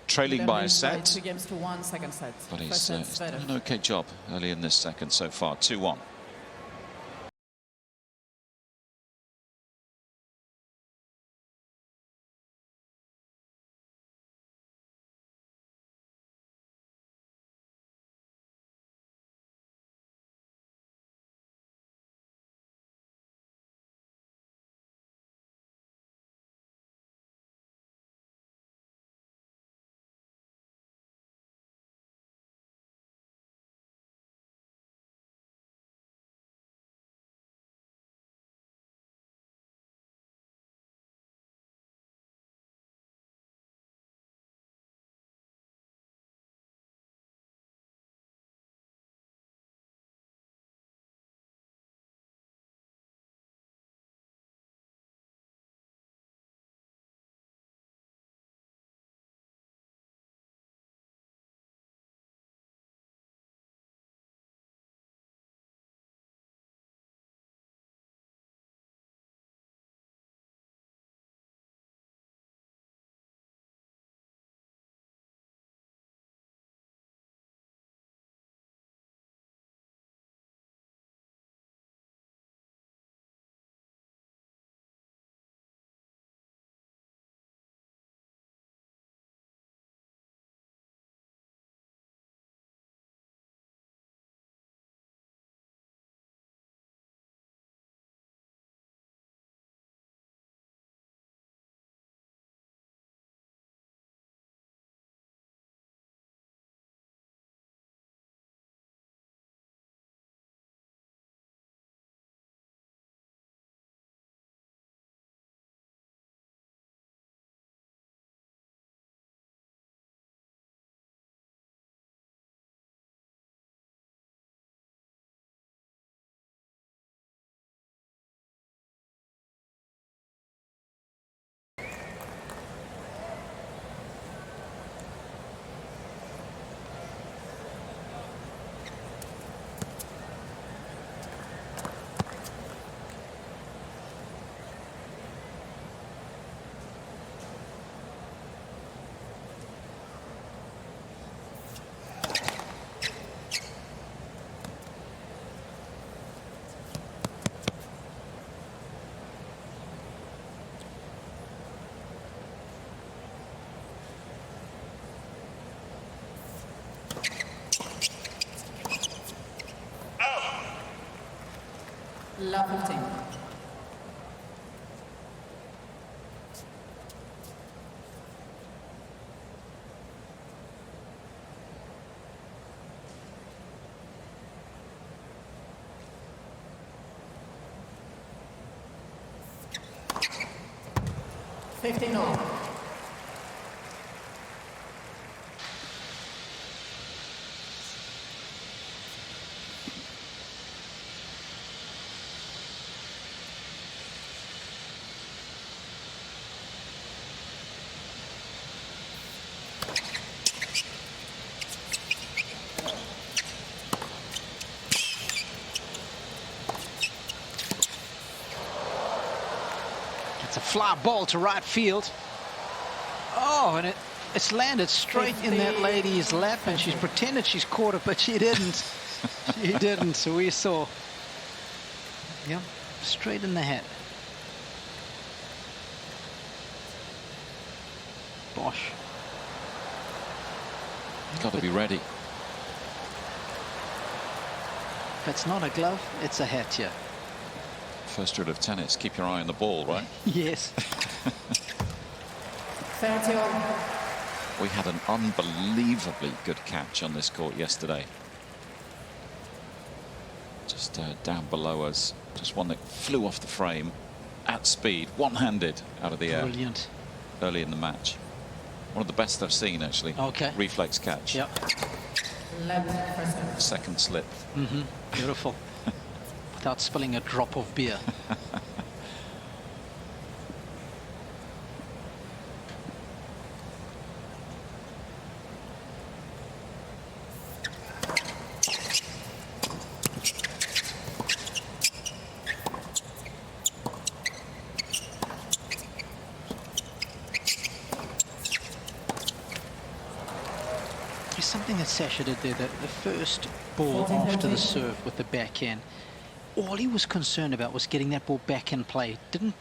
Trailing by a set. 2 games to 1, second set. But First he's set, done Zverev. an okay job early in this second so far. 2-1. Love 15. $15. It's a fly ball to right field. Oh, and it's landed straight in that lady's lap, and she's pretended she's caught it, but she didn't. She didn't. So we saw, yep, straight in the hat. Bosh. Got to be ready. If it's not a glove, it's a hat here. First rule of tennis, keep your eye on the ball, right? Yes. 30. We had an unbelievably good catch on this court yesterday. Just down below us. Just one that flew off the frame at speed, one-handed out of the air. Brilliant. Early in the match. One of the best I've seen, actually. Okay. Reflex catch. Yep. 11%. Second slip. Beautiful. Without spilling a drop of beer. There's something that Sasha did there, that the first ball after the serve with the backhand, all he was concerned about was getting that ball back in play. Didn't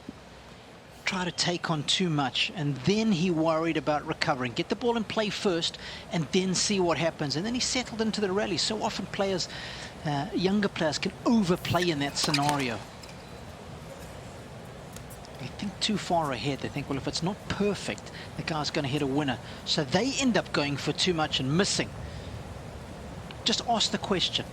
try to take on too much, and then he worried about recovering. Get the ball in play first and then see what happens. And then he settled into the rally. So often players, younger players, can overplay in that scenario. They think too far ahead. They think, well, if it's not perfect, the guy's going to hit a winner. So they end up going for too much and missing. Just ask the question.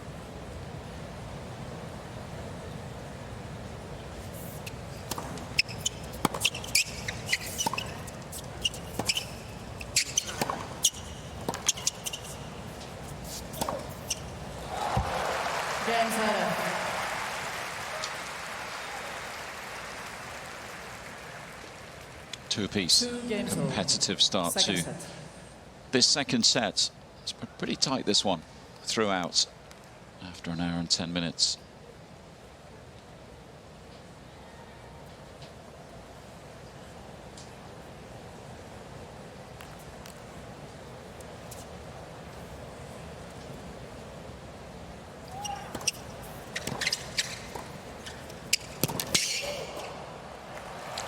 Game set. Two apiece. 2 games over. Competitive start Second to set. this second set. It's been pretty tight, this one, throughout, after an hour and 10 minutes.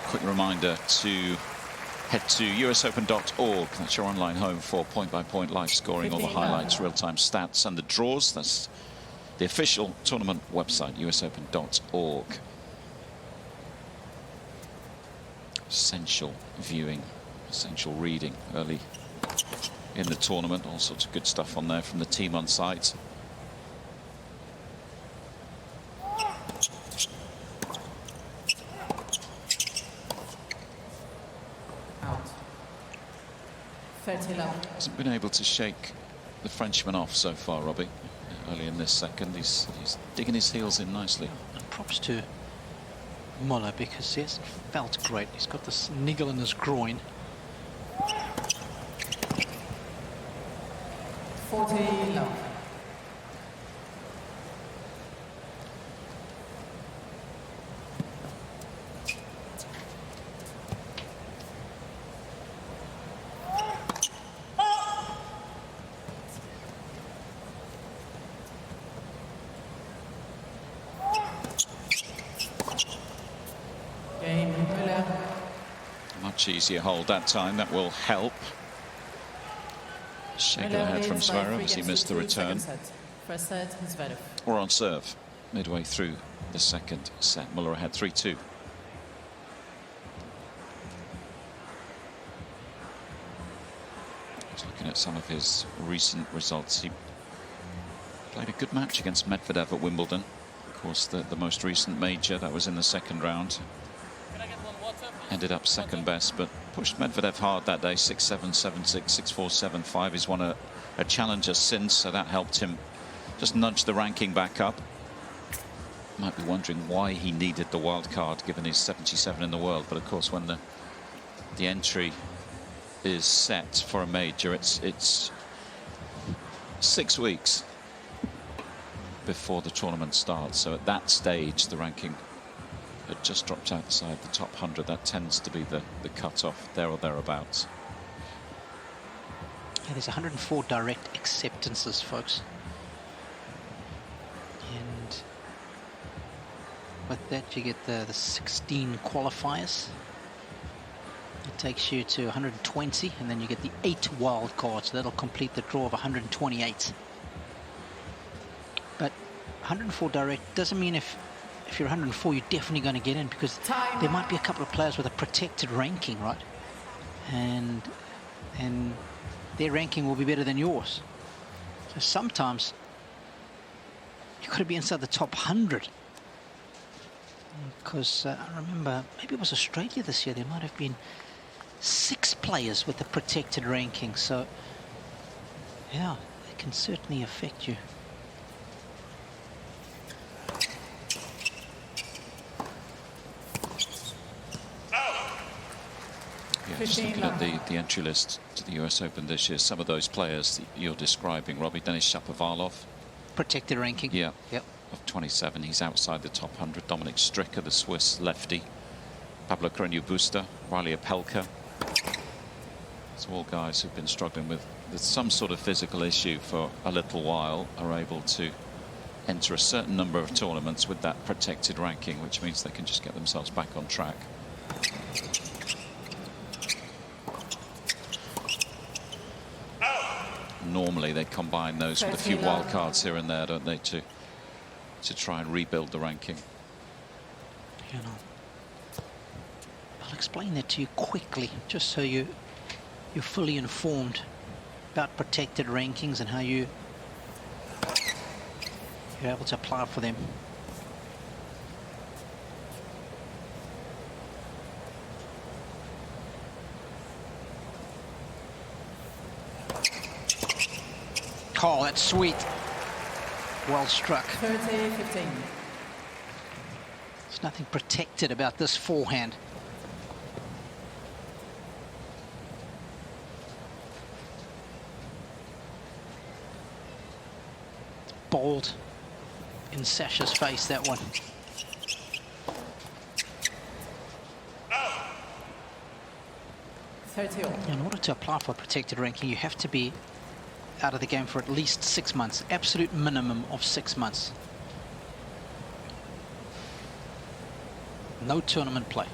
Quick reminder to head to usopen.org. That's your online home for point-by-point live scoring, all the 15 highlights, real-time stats, and the draws. That's the official tournament website, usopen.org. Essential viewing, essential reading early in the tournament. All sorts of good stuff on there from the team on site. Out. 30 love. Hasn't been able to shake the Frenchman off so far, Robbie. Early in this second, he's digging his heels in nicely. And props to Muller, because he hasn't felt great. He's got this niggle in his groin. 40 love. Game Muller. Much easier hold that time. That will help. Shake of the head from Zverev as he missed the return. First set, Zverev. Or on serve midway through the second set. Muller had 3-2. Just looking at some of his recent results. He played a good match against Medvedev at Wimbledon. Of course, the most recent major, that was in the second round. Ended up second best, but pushed Medvedev hard that day. 6-7, 7-6, 6-4, 7-5. He's won a challenger since, so that helped him just nudge the ranking back up. Might be wondering why he needed the wild card given he's 77 in the world, but of course when the entry is set for a major, it's 6 weeks before the tournament starts. So at that stage the ranking had just dropped outside the top 100. That tends to be the cut-off, there or thereabouts. Yeah, there's 104 direct acceptances, folks. And with that you get the 16 qualifiers. It takes you to 120, and then you get the 8 wild cards. That'll complete the draw of 128. But 104 direct doesn't mean if you're 104 you're definitely going to get in, because there might be a couple of players with a protected ranking, right? And their ranking will be better than yours. So sometimes you've got to be inside the top 100. Because I remember, maybe it was Australia this year, there might have been 6 players with a protected ranking. So yeah, it can certainly affect you. Yeah, just looking at the entry list to the US Open this year, some of those players that you're describing, Robbie. Denis Shapovalov. Protected ranking. Yeah. Yep. Of 27, he's outside the top 100. Dominic Stricker, the Swiss lefty. Pablo Carreño Busta, Riley Opelka. It's all guys who've been struggling with some sort of physical issue for a little while, are able to enter a certain number of tournaments with that protected ranking, which means they can just get themselves back on track. Normally they combine those with a few wild cards here and there, don't they, to try and rebuild the ranking. You know, I'll explain that to you quickly, just so you're fully informed about protected rankings and how you're able to apply for them. Oh, that's sweet. Well struck. 30-15. There's nothing protected about this forehand. Bold in Sasha's face, that one. In order to apply for a protected ranking, you have to be out of the game for at least 6 months. Absolute minimum of 6 months. No tournament play.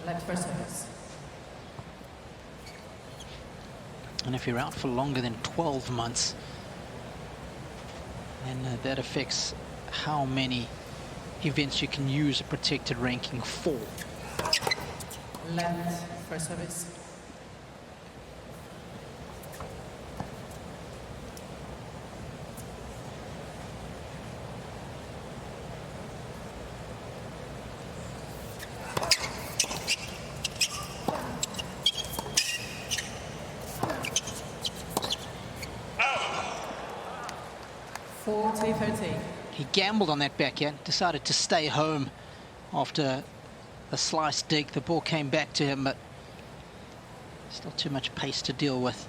Left for service. And if you're out for longer than 12 months, then that affects how many events you can use a protected ranking for. Left for service. He gambled on that backhand, decided to stay home after a slice dig. The ball came back to him, but still too much pace to deal with.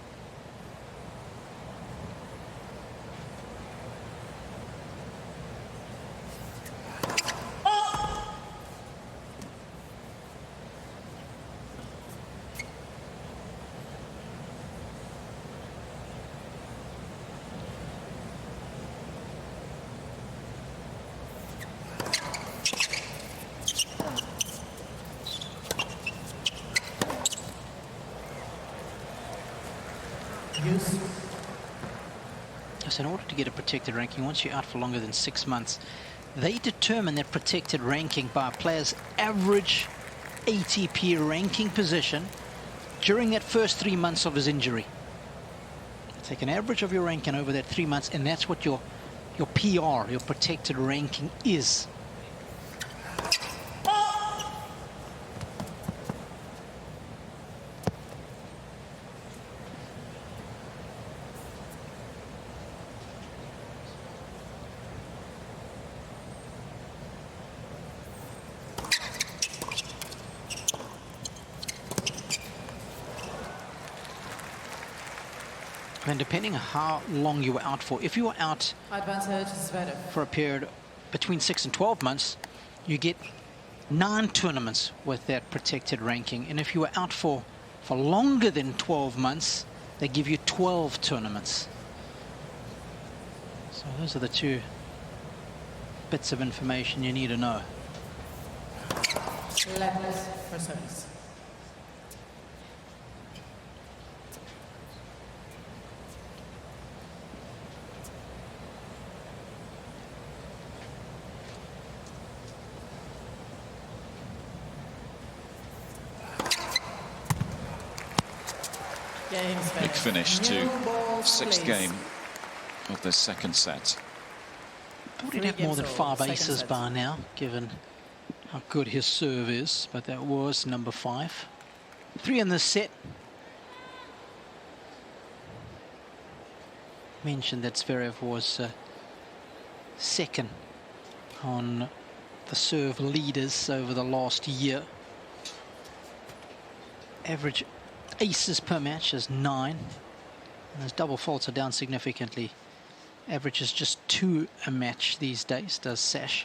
Use Just in order to get a protected ranking, once you're out for longer than 6 months, they determine that protected ranking by a player's average ATP ranking position during that first 3 months of his injury. Take an average of your ranking over that 3 months, and that's what your PR, your protected ranking, is. And depending on how long you were out for, if you were out Advantage Zverev. for a period between 6 and 12 months, you get 9 tournaments with that protected ranking. And if you were out for longer than 12 months, they give you 12 tournaments. So those are the 2 bits of information you need to know. Left for service. Big finish to 6th game of the second set. Thought he'd have more than 5 aces by now, given how good his serve is, but that was number 5. 3 in this set. Mentioned that Zverev was second on the serve leaders over the last year. Average aces per match is 9, and his double faults are down significantly. Average is just 2 a match these days, does Sash.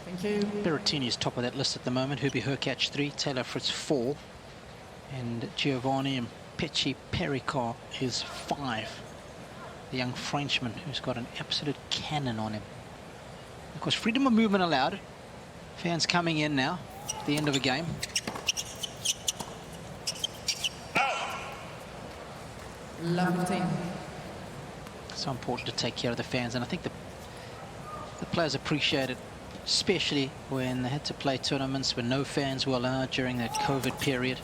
Thank you. Berrettini's top of that list at the moment. Herbie Hurkacz 3, Taylor Fritz 4, and Giovanni and Pecci Pericard is 5. The young Frenchman who's got an absolute cannon on him. Of course, freedom of movement allowed. Fans coming in now at the end of a game. Love 15. So important to take care of the fans, and I think the players appreciate it, especially when they had to play tournaments when no fans were allowed during that COVID period.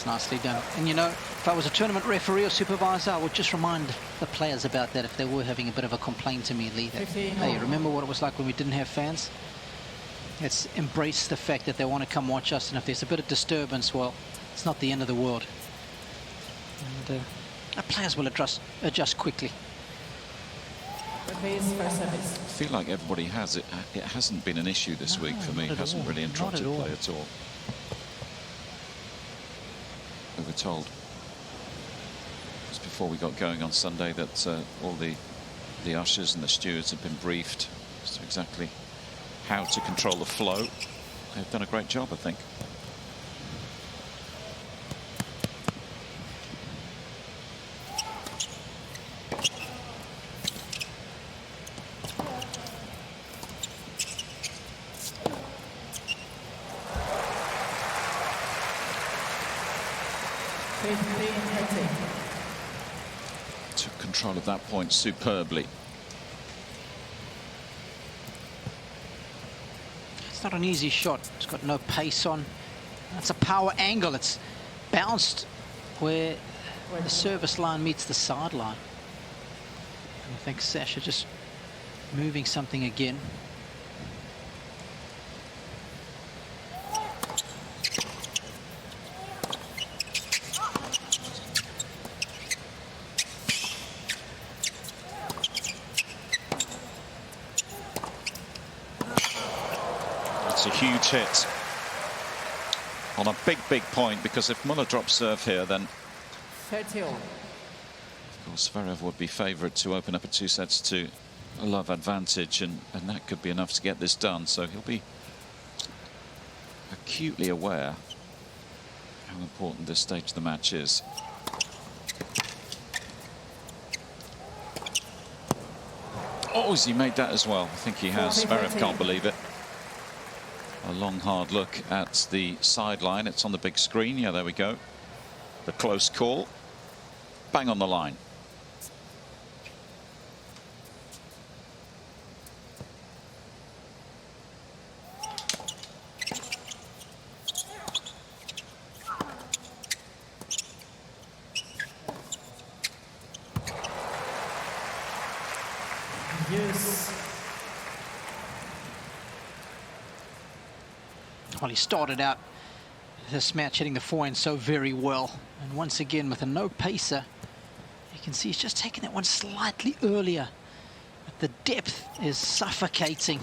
Nicely done. And you know, if I was a tournament referee or supervisor, I would just remind the players about that if they were having a bit of a complaint to me, Lee. That, hey, remember what it was like when we didn't have fans? Let's embrace the fact that they want to come watch us, and if there's a bit of disturbance, well, it's not the end of the world. And our players will adjust quickly. Repeats for service. I feel like everybody has it. It hasn't been an issue this week for me. It hasn't really interrupted play at all. We were told just before we got going on Sunday that all the ushers and the stewards have been briefed as to exactly how to control the flow. They've done a great job, I think. Took control of that point superbly. It's not an easy shot. It's got no pace on. It's a power angle. It's bounced where the service line meets the sideline. I think Sasha just moving something again. It's a huge hit on a big point, because if Muller drops serve here, then 30. of course Zverev would be favoured to open up a 2-2 love advantage, and that could be enough to get this done. So he'll be acutely aware how important this stage of the match is. Oh, has he made that as well? I think he has. Zverev can't believe it. A long, hard look at the sideline. It's on the big screen. Yeah, there we go. The close call. Bang on the line. Yes. Well, he started out this match hitting the forehand so very well, and once again with a no pacer, you can see he's just taking that one slightly earlier, but the depth is suffocating.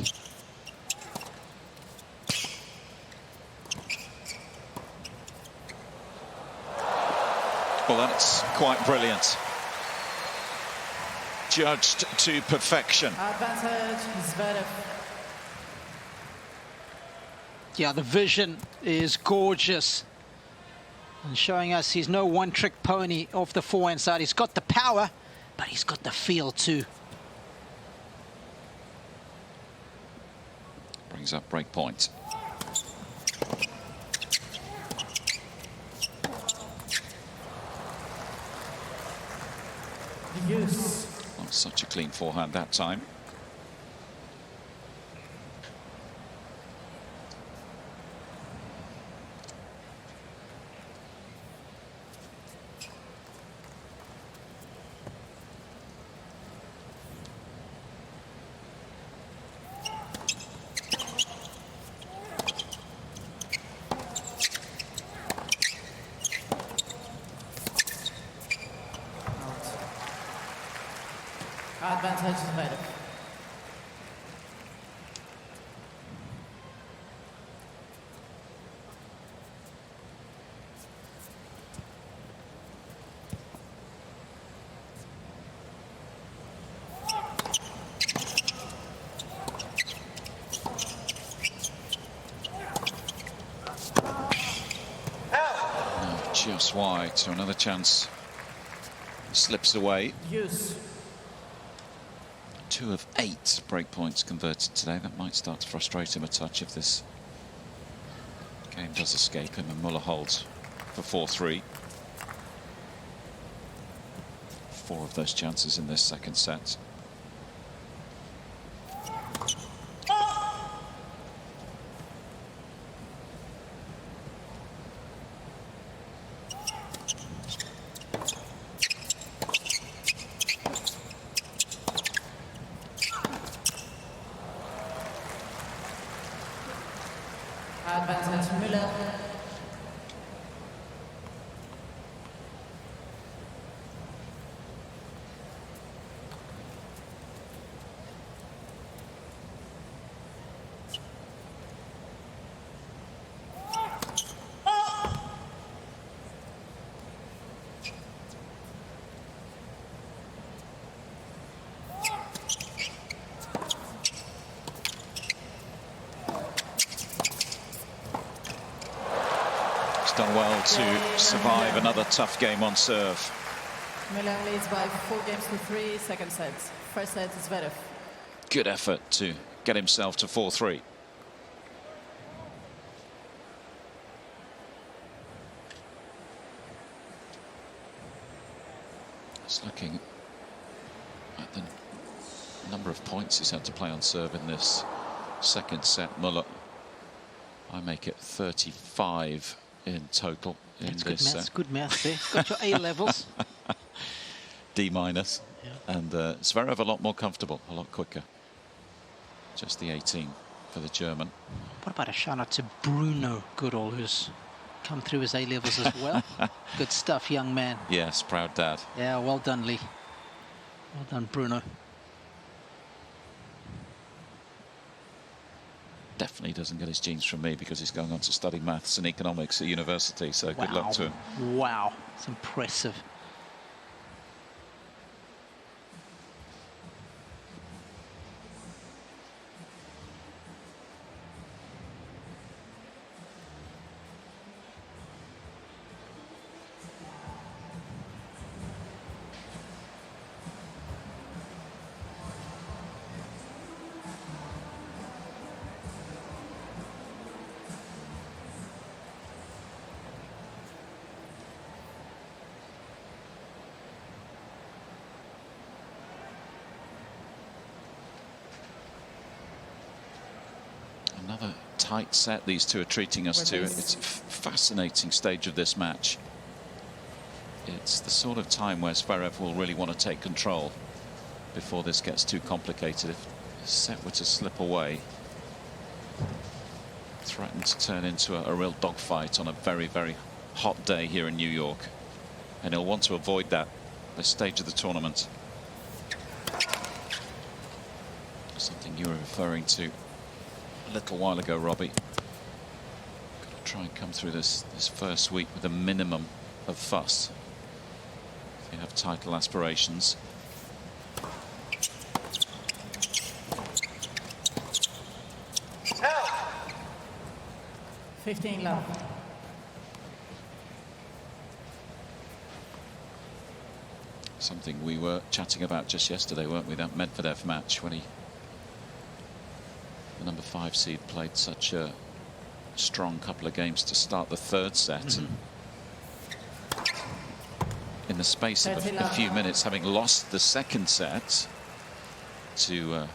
Well, that's quite brilliant. Judged to perfection. Advantage, Zverev. Yeah, the vision is gorgeous, and showing us he's no one-trick pony off the forehand side. He's got the power, but he's got the feel too. Brings up break point. Yes. Not such a clean forehand that time. Advantage, Zverev. Just wide, so another chance slips away. Yes. 2 of 8 break points converted today. That might start to frustrate him a touch if this game does escape him, and Muller holds for 4-3. 4 of those chances in this second set. Advantage, Muller. Done well to survive another tough game on serve. Muller leads by 4 games to 3, second set. First set is Zverev. Good effort to get himself to 4-3. It's looking at the number of points he's had to play on serve in this second set. Muller, I make it 35 in total in That's this good maths, set. good maths there. Got your A levels. D minus. Yeah. And Zverev a lot more comfortable, a lot quicker. Just the 18 for the German. What about a shout out to Bruno Goodall, who's come through his A levels as well? Good stuff, young man. Yes, proud dad. Yeah, well done, Lee. Well done, Bruno. Definitely doesn't get his genes from me because he's going on to study maths and economics at university, so good luck to him. Wow, it's impressive. Another tight set these two are treating us to. It's a fascinating stage of this match. It's the sort of time where Zverev will really want to take control before this gets too complicated. If the set were to slip away, threatened to turn into a real dogfight on a very, very hot day here in New York. And he'll want to avoid that at this stage of the tournament. Something you were referring to a little while ago, Robbie. Got to try and come through this first week with a minimum of fuss if you have title aspirations. No. 15 love. Something we were chatting about just yesterday, weren't we? That Medvedev match when the number 5 seed played such a strong couple of games to start the third set. And in the space of a few minutes, having lost the second set to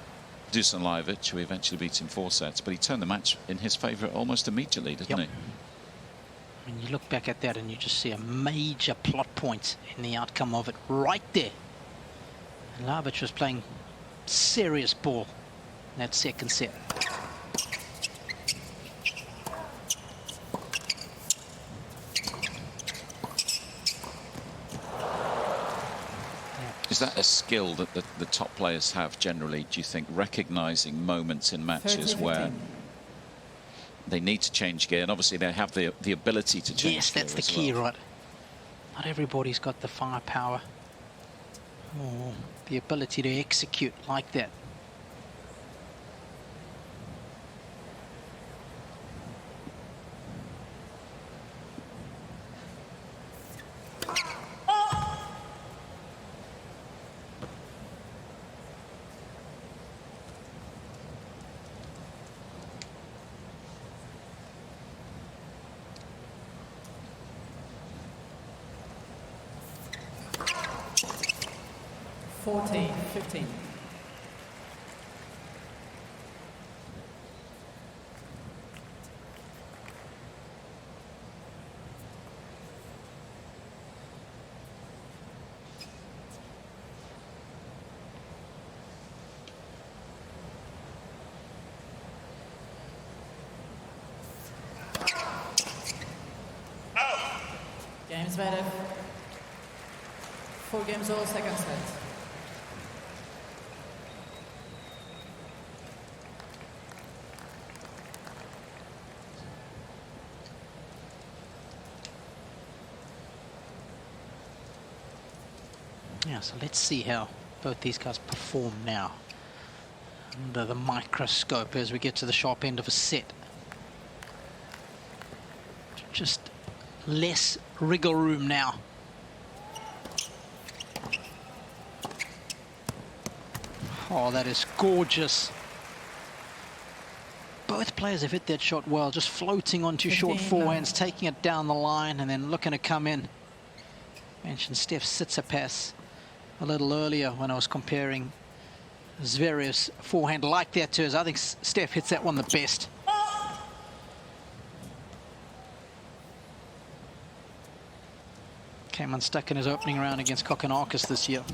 Dusan Lajovic, who eventually beat in 4 sets, but he turned the match in his favour almost immediately, didn't he? I mean, you look back at that and you just see a major plot point in the outcome of it right there. And Lajovic was playing serious ball in that second set. Is that a skill that the top players have generally, do you think, recognising moments in matches where they need to change gear? And obviously they have the ability to change gear. Yes, that's the key, right? Not everybody's got the firepower or the ability to execute like that. Fourteen, 15. Game Zverev. 4 games all, second set. Yeah, so let's see how both these guys perform now under the microscope as we get to the sharp end of a set. Just less wriggle room now. Oh, that is gorgeous. Both players have hit that shot well, just floating onto short forehands, taking it down the line and then looking to come in. Mentioned Steph Tsitsipas a little earlier when I was comparing Zverev's forehand like that to his. I think Steph hits that one the best. Came unstuck in his opening round against Kokkinakis this year.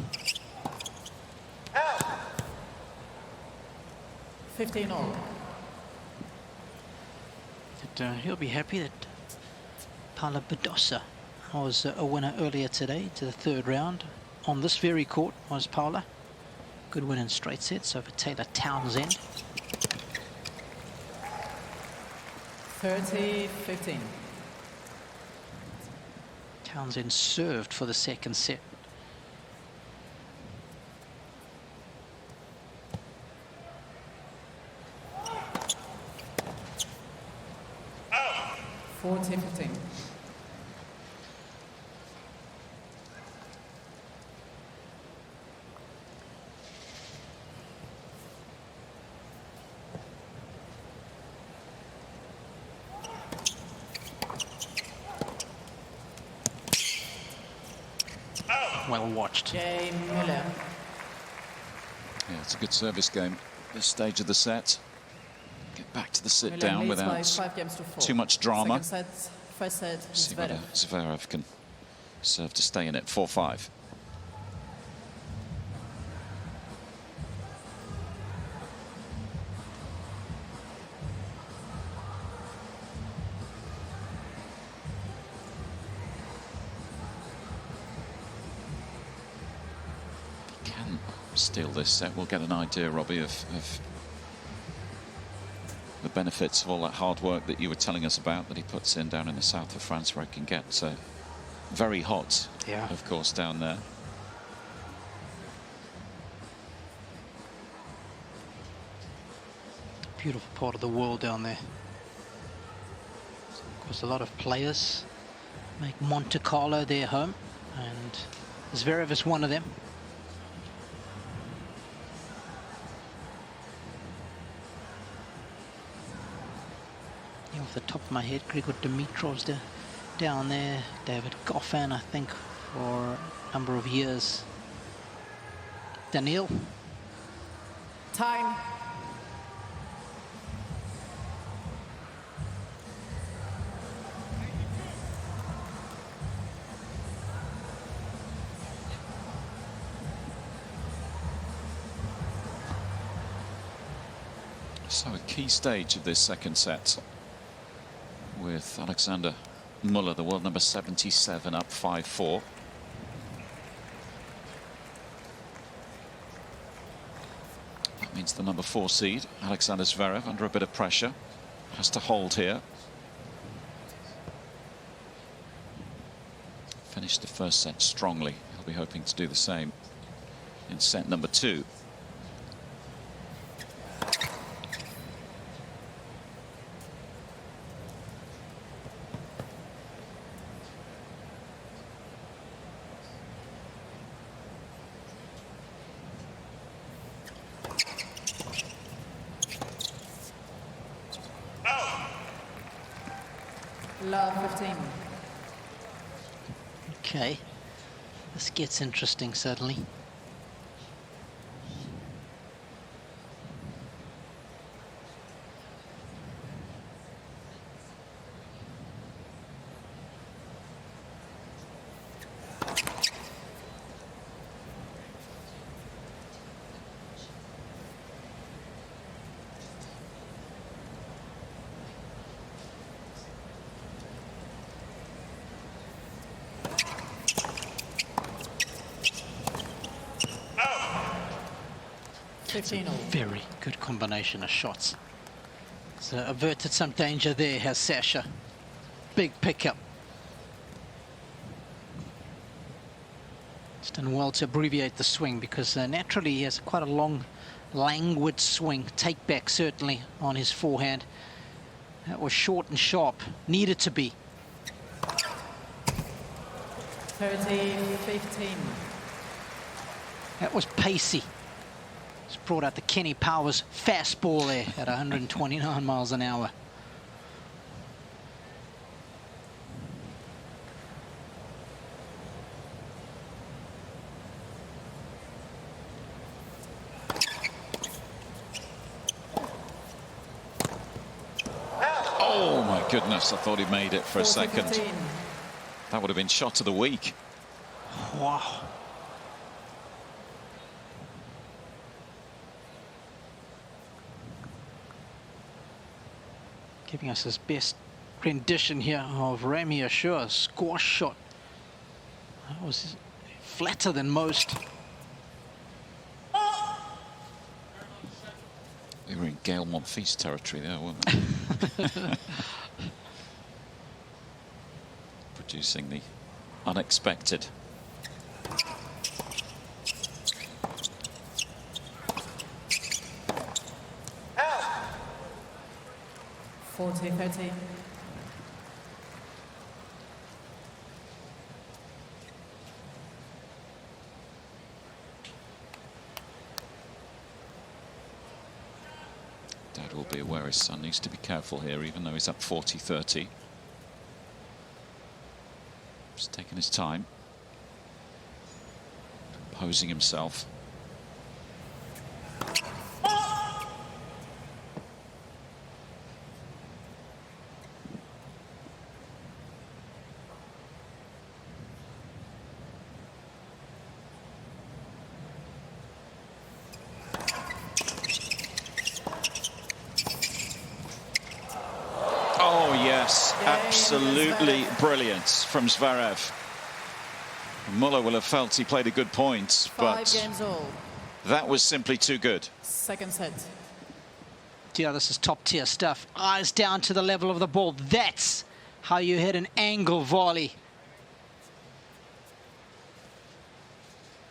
15 all. But, he'll be happy that Paula Badosa was a winner earlier today to the third round. On this very court was Paula. Good win in straight sets over Taylor Townsend. 30-15. Townsend served for the second set. Oh. 14-15. Well watched. Muller. Yeah, it's a good service game, this stage of the set. get back to the sit Muller down leads by without 5 games to 4. too much drama. Second set, first set, See whether Zverev. Zverev can serve to stay in it. 4-5. Can steal this set. We'll get an idea, Robbie, of the benefits of all that hard work that you were telling us about that he puts in down in the south of France, where it can get very hot, Yeah. of course, down there. Beautiful part of the world down there. Of course, a lot of players make Monte Carlo their home, and Zverev is one of them. Yeah, off the top of my head, Grigor Dimitrov's down there, David Goffin, I think, for a number of years. Daniil. Time. So a key stage of this second set with Alexandre Muller, the world number 77, up 5-4. That means the number 4 seed, Alexander Zverev, under a bit of pressure, has to hold here. Finished the first set strongly. He'll be hoping to do the same in set number 2. Love 15. Okay, this gets interesting suddenly. Very good combination of shots. So averted some danger there, has Sasha. Big pickup. He's done well to abbreviate the swing because naturally he has quite a long, languid swing. Take back certainly on his forehand. That was short and sharp. Needed to be. 13-15. That was pacey. Just brought out the Kenny Powers fastball there at 129 miles an hour. Oh my goodness, I thought he made it for a second. 14-15. That would have been shot of the week. Wow. Giving us his best rendition here of Ramy Assur's squash shot. That was flatter than most. We were in Gail Monfils territory there, weren't we? Producing the unexpected. Out. 40-13. Dad will be aware his son needs to be careful here, even though he's up 40-30. Just taking his time, composing himself. Absolutely brilliant from Zverev. Muller will have felt he played a good point, but 5 games all. that was simply too good. Second set. Yeah, this is top tier stuff. Eyes down to the level of the ball. That's how you hit an angle volley.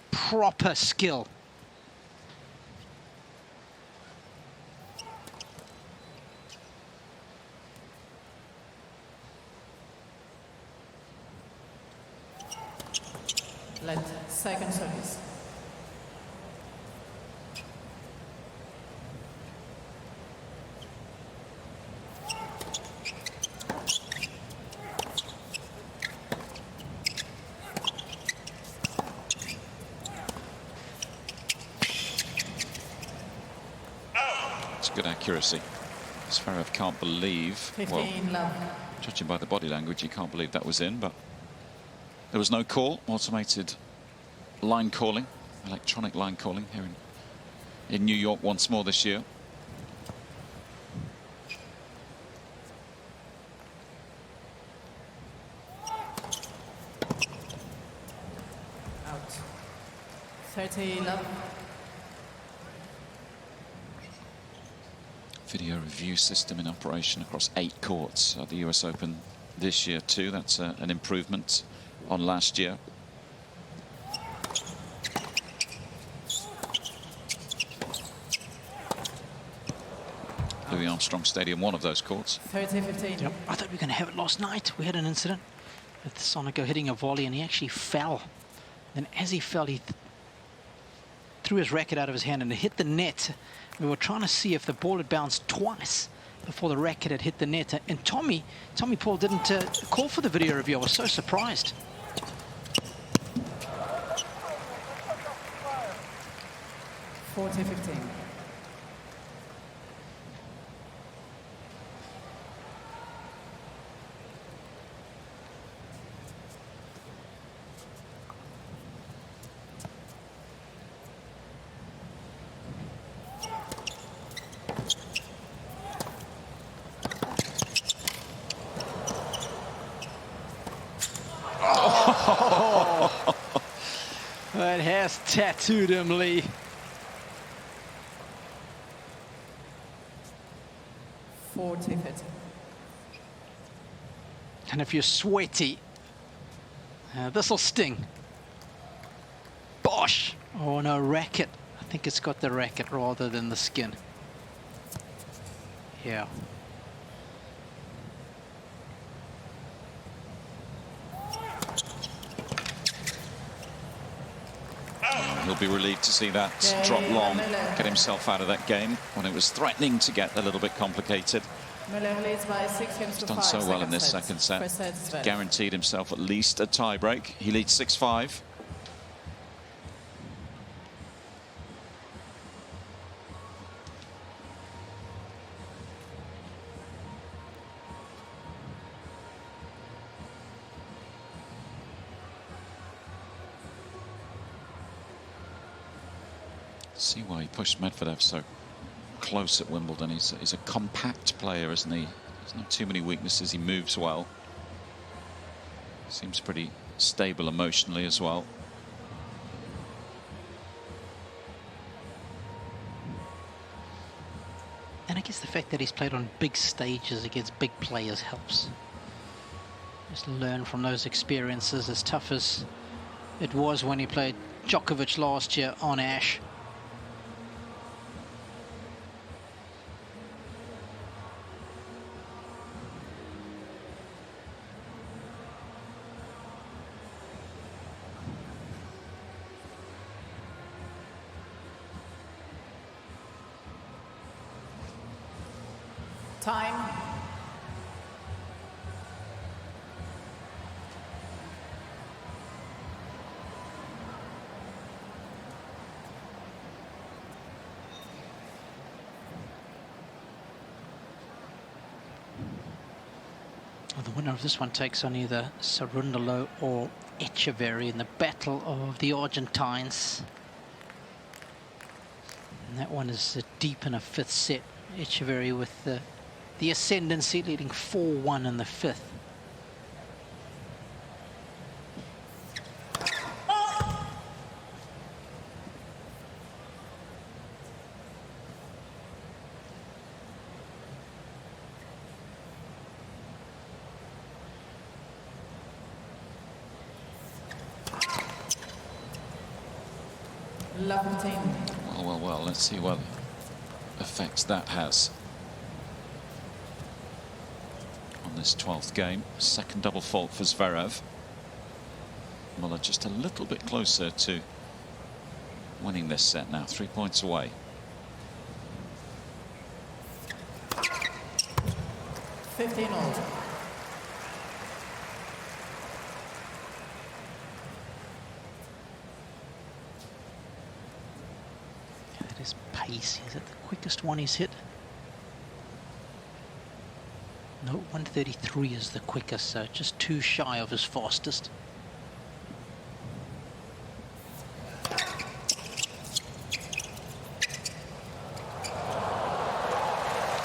Proper skill. Let second service. It's good accuracy. Zverev can't believe, 15 love. judging by the body language, he can't believe that was in, but there was no call. Automated line calling, electronic line calling here in New York once more this year. Out. 30 love. Video review system in operation across 8 courts at the US Open this year too. That's an improvement on last year. Louis Armstrong Stadium, one of those courts. 30-15. Yep. I thought we were going to have it last night. We had an incident with Sonego hitting a volley and he actually fell. Then as he fell, he threw his racket out of his hand and it hit the net. We were trying to see if the ball had bounced twice before the racket had hit the net. And Tommy Paul didn't call for the video review. I was so surprised. $40-15. That has tattooed him, Lee. $40-15. And if you're sweaty, this'll sting. Bosh! Oh no, racket. I think it's got the racket rather than the skin. Yeah. He'll be relieved to see that drop long, get himself out of that game when it was threatening to get a little bit complicated. Muller leads by 6 games to 5. He's done so well in this second set. First set, Zverev. Guaranteed himself at least a tie-break. He leads 6-5. See why he pushed Medvedev so close at Wimbledon. He's a compact player, isn't he? There's not too many weaknesses. He moves well. Seems pretty stable emotionally as well. And I guess the fact that he's played on big stages against big players helps. Just learn from those experiences, as tough as it was when he played Djokovic last year on Ash. Time. Well, the winner of this one takes on either Cerundolo or Echeverry in the battle of the Argentines. And that one is deep in a 5th set. Echeverry with the ascendancy, leading 4-1 in the 5th. love 15. Well, let's see what effects that has on this 12th game. Second double fault for Zverev. Muller just a little bit closer to winning this set now, 3 points away. 15-all. That is pace. Is it the quickest one he's hit? No, 133 is the quickest, so just too shy of his fastest.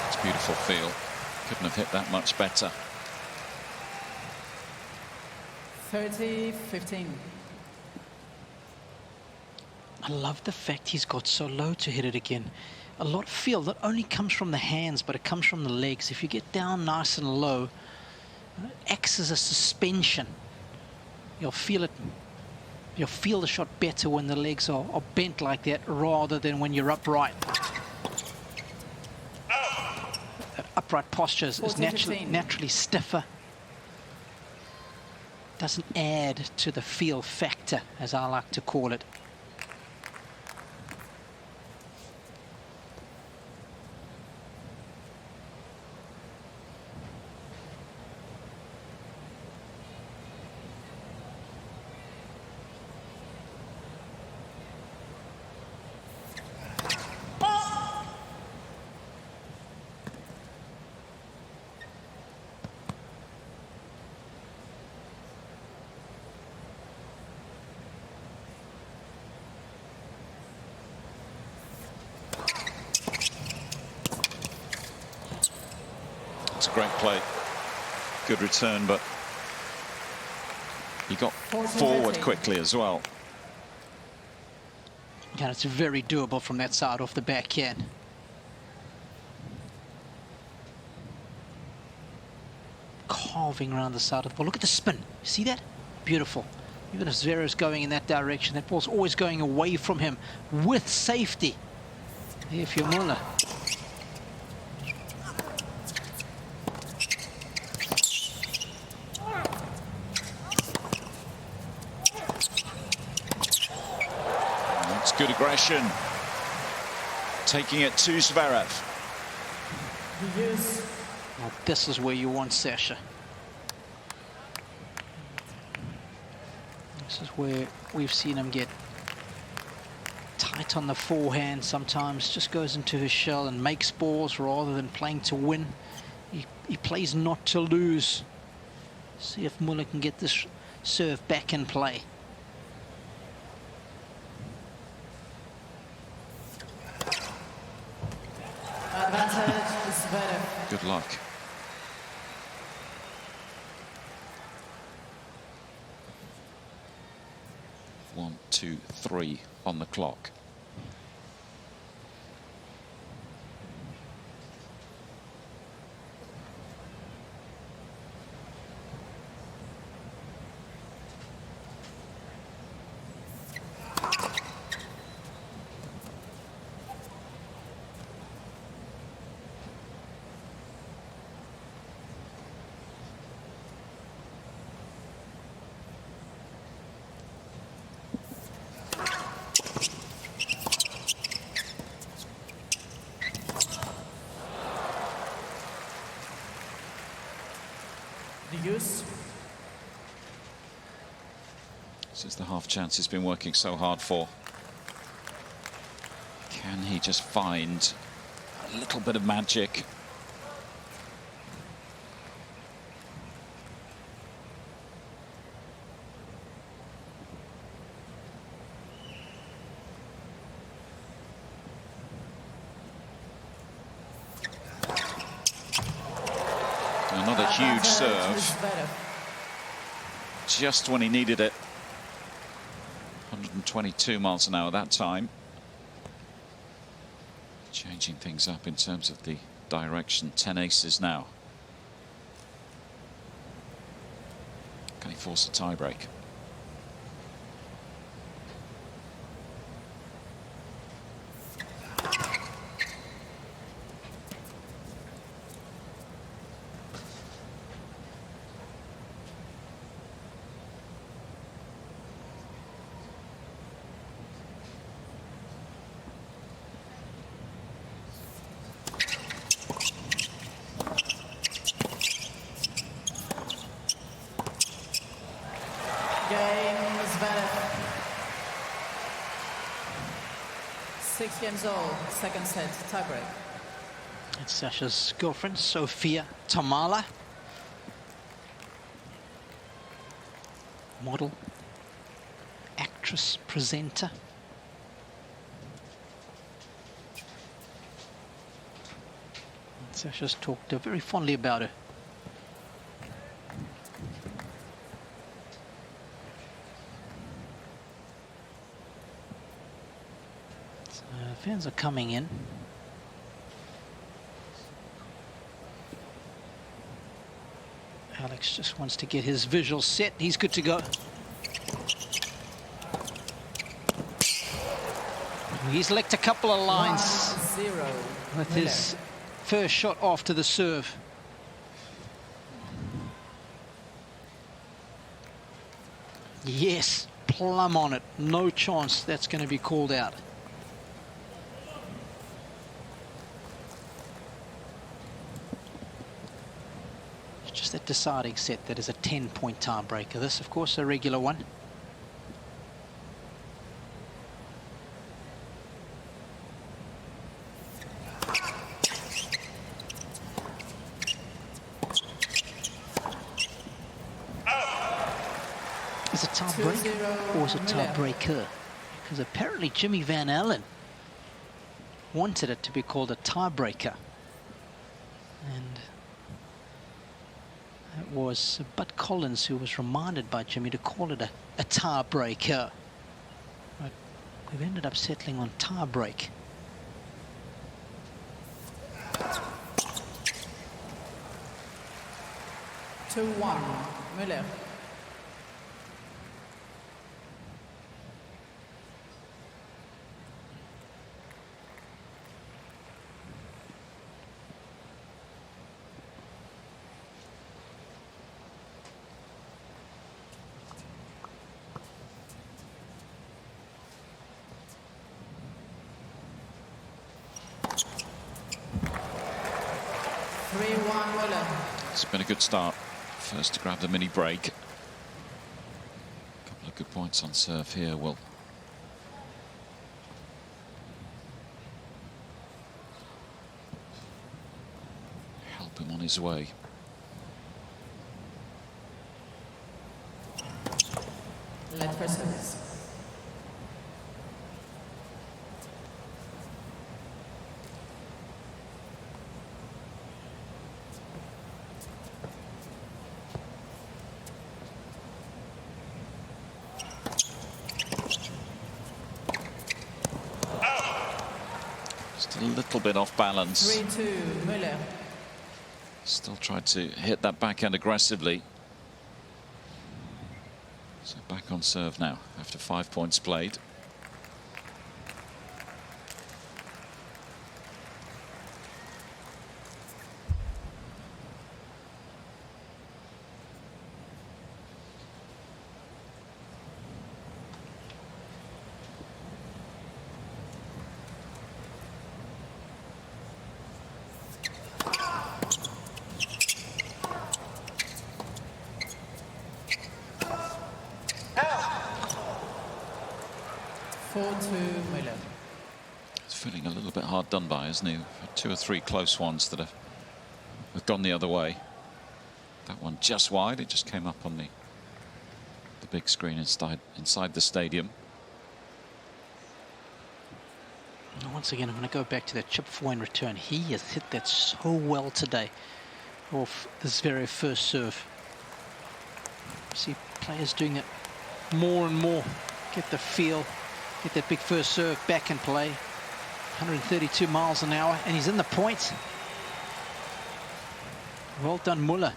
It's a beautiful feel. Couldn't have hit that much better. 30-15. I love the fact he's got so low to hit it again. A lot of feel that only comes from the hands, but it comes from the legs. If you get down nice and low, it acts as a suspension. You'll feel it. You'll feel the shot better when the legs are bent like that, rather than when you're upright. That upright posture is naturally stiffer. Doesn't add to the feel factor, as I like to call it. It's a great play. Good return, but he got forward quickly as well. Yeah, it's very doable from that side off the backhand. Carving around the side of the ball. Look at the spin. You see that? Beautiful. Even if Zverev's going in that direction, that ball's always going away from him with safety. If you're Muller. Good aggression. Taking it to Zverev. Now this is where you want Sasha. This is where we've seen him get tight on the forehand sometimes, just goes into his shell and makes balls rather than playing to win. He plays not to lose. See if Muller can get this serve back in play. Advantage Zverev. Good luck. One, two, three on the clock. Use. This is the half chance he's been working so hard for. Can he just find a little bit of magic? Another huge serve. Just when he needed it. 122 miles an hour that time. Changing things up in terms of the direction. 10 aces now. Can he force a tiebreak? 6 games all, second set, tiebreak. It's Sasha's girlfriend, Sofia Tamala. Model, actress, presenter. And Sasha's talked very fondly about her. So, fans are coming in. Alex just wants to get his visual set. He's good to go. He's licked a couple of lines 1-0. with his first shot after the serve. Yes, plumb on it. No chance that's going to be called out. Just that deciding set that is a 10-point tiebreaker. This, of course, a regular one. Is it tiebreak or is it tiebreaker? Because apparently Jimmy Van Allen wanted it to be called a tiebreaker. And it was Bud Collins who was reminded by Jimmy to call it a tiebreaker. But we've ended up settling on tiebreak. Two, 1, Muller. It's been a good start. First to grab the mini break. Couple of good points on serve here will help him on his way. Let for service. A little bit off balance. 3-2, Muller. Still tried to hit that backhand aggressively. So back on serve now after 5 points played. He's feeling a little bit hard done by, isn't he? 2 or 3 close ones that have gone the other way. That one just wide. It just came up on the big screen inside the stadium. Once again, I'm going to go back to that chip 4 in return. He has hit that so well today off the Zverev first serve. See players doing it more and more. Get the feel, get that big first serve back in play. 132 miles an hour, and he's in the point. Well done, Muller.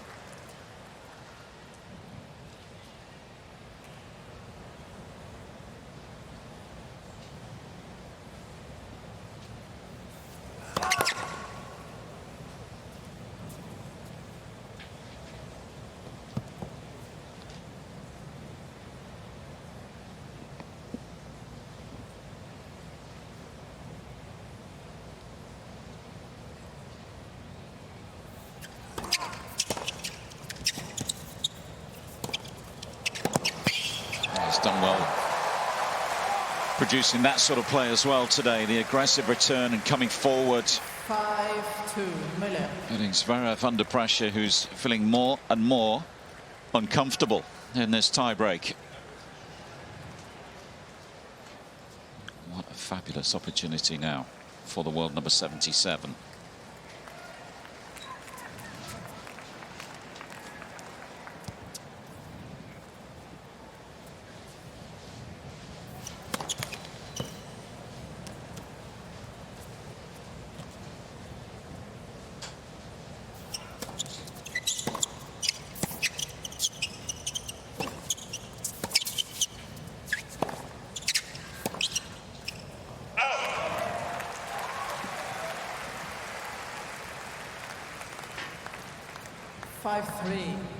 Done well. producing that sort of play as well today. The aggressive return and coming forward. 5-2, Muller. Getting Zverev under pressure, who's feeling more and more uncomfortable in this tie-break. What a fabulous opportunity now for the world number 77.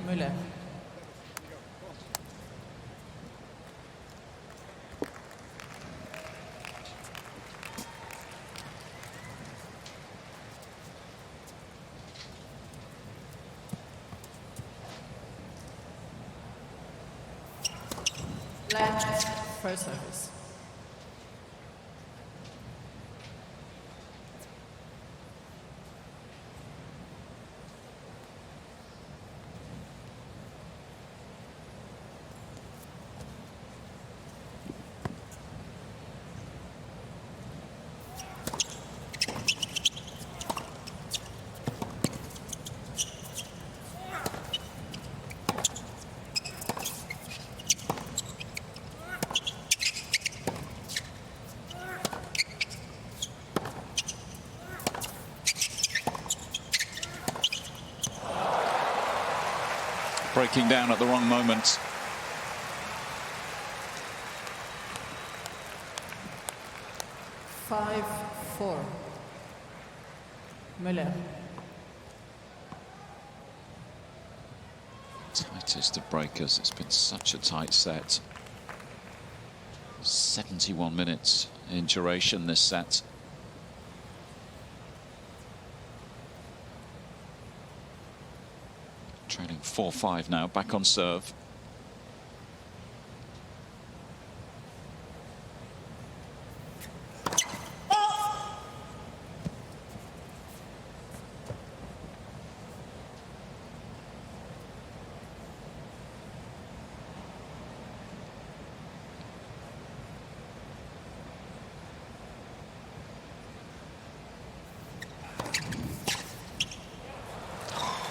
Muller. Left, first service. Breaking down at the wrong moment. Five, 4. Muller. Tightest of breakers. It's been such a tight set. 71 minutes in duration this set. Trailing 4-5 now, back on serve.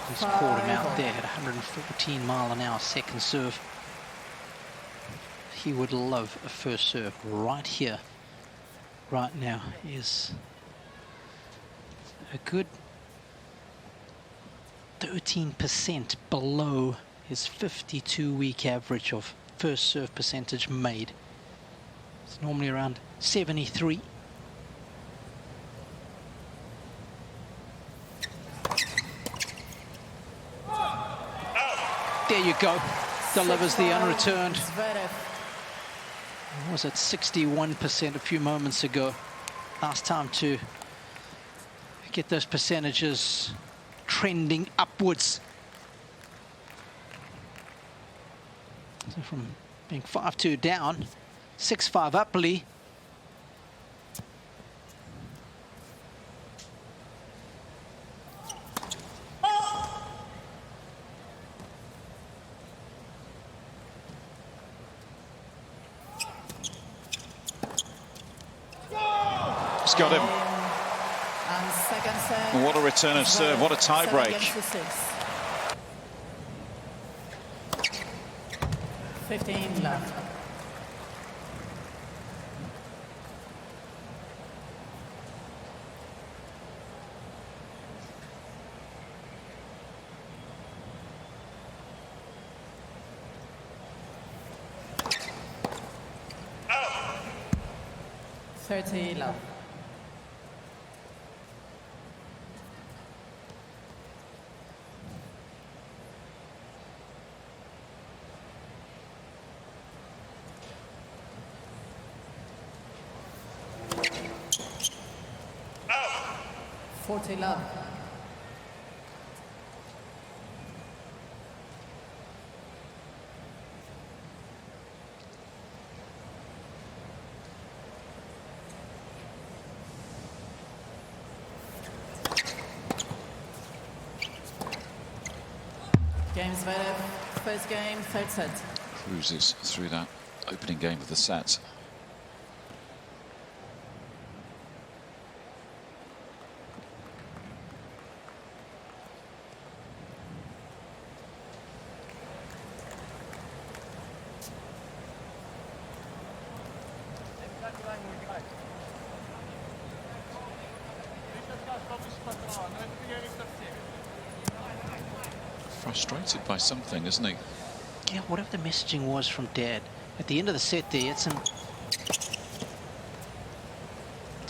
He's caught him out there at 114 mile an hour second serve. He would love a first serve right here, right now. Is a good 13% below his 52-week average of first serve percentage made. It's normally around 73. There you go. Delivers the unreturned. Was at 61% a few moments ago. Last time to get those percentages trending upwards. So from being 5-2 down, 6-5 up, Billie. Got him. And second set. What a return of serve. What a tie break. 15 left. Oh. 30 left. Oh. 40 love. Game Zverev, first game, third set. Cruises through that opening game of the set. Frustrated by something, isn't he? Yeah, whatever the messaging was from Dad. At the end of the set there, it's some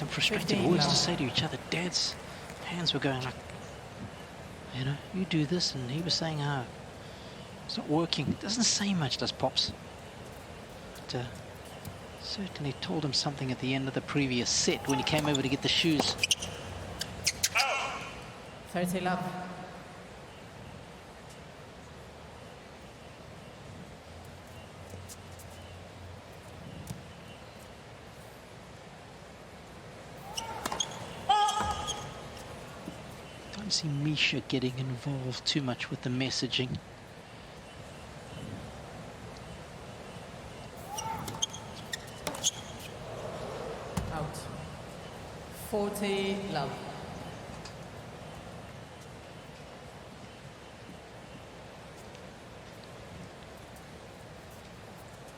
frustrated words to say to each other. Dad's hands were going like, you know, you do this, and he was saying, oh, it's not working. It doesn't say much, does Pops? But certainly told him something at the end of the previous set when he came over to get the shoes. 30 love. Don't see Misha getting involved too much with the messaging. Out. 40 love.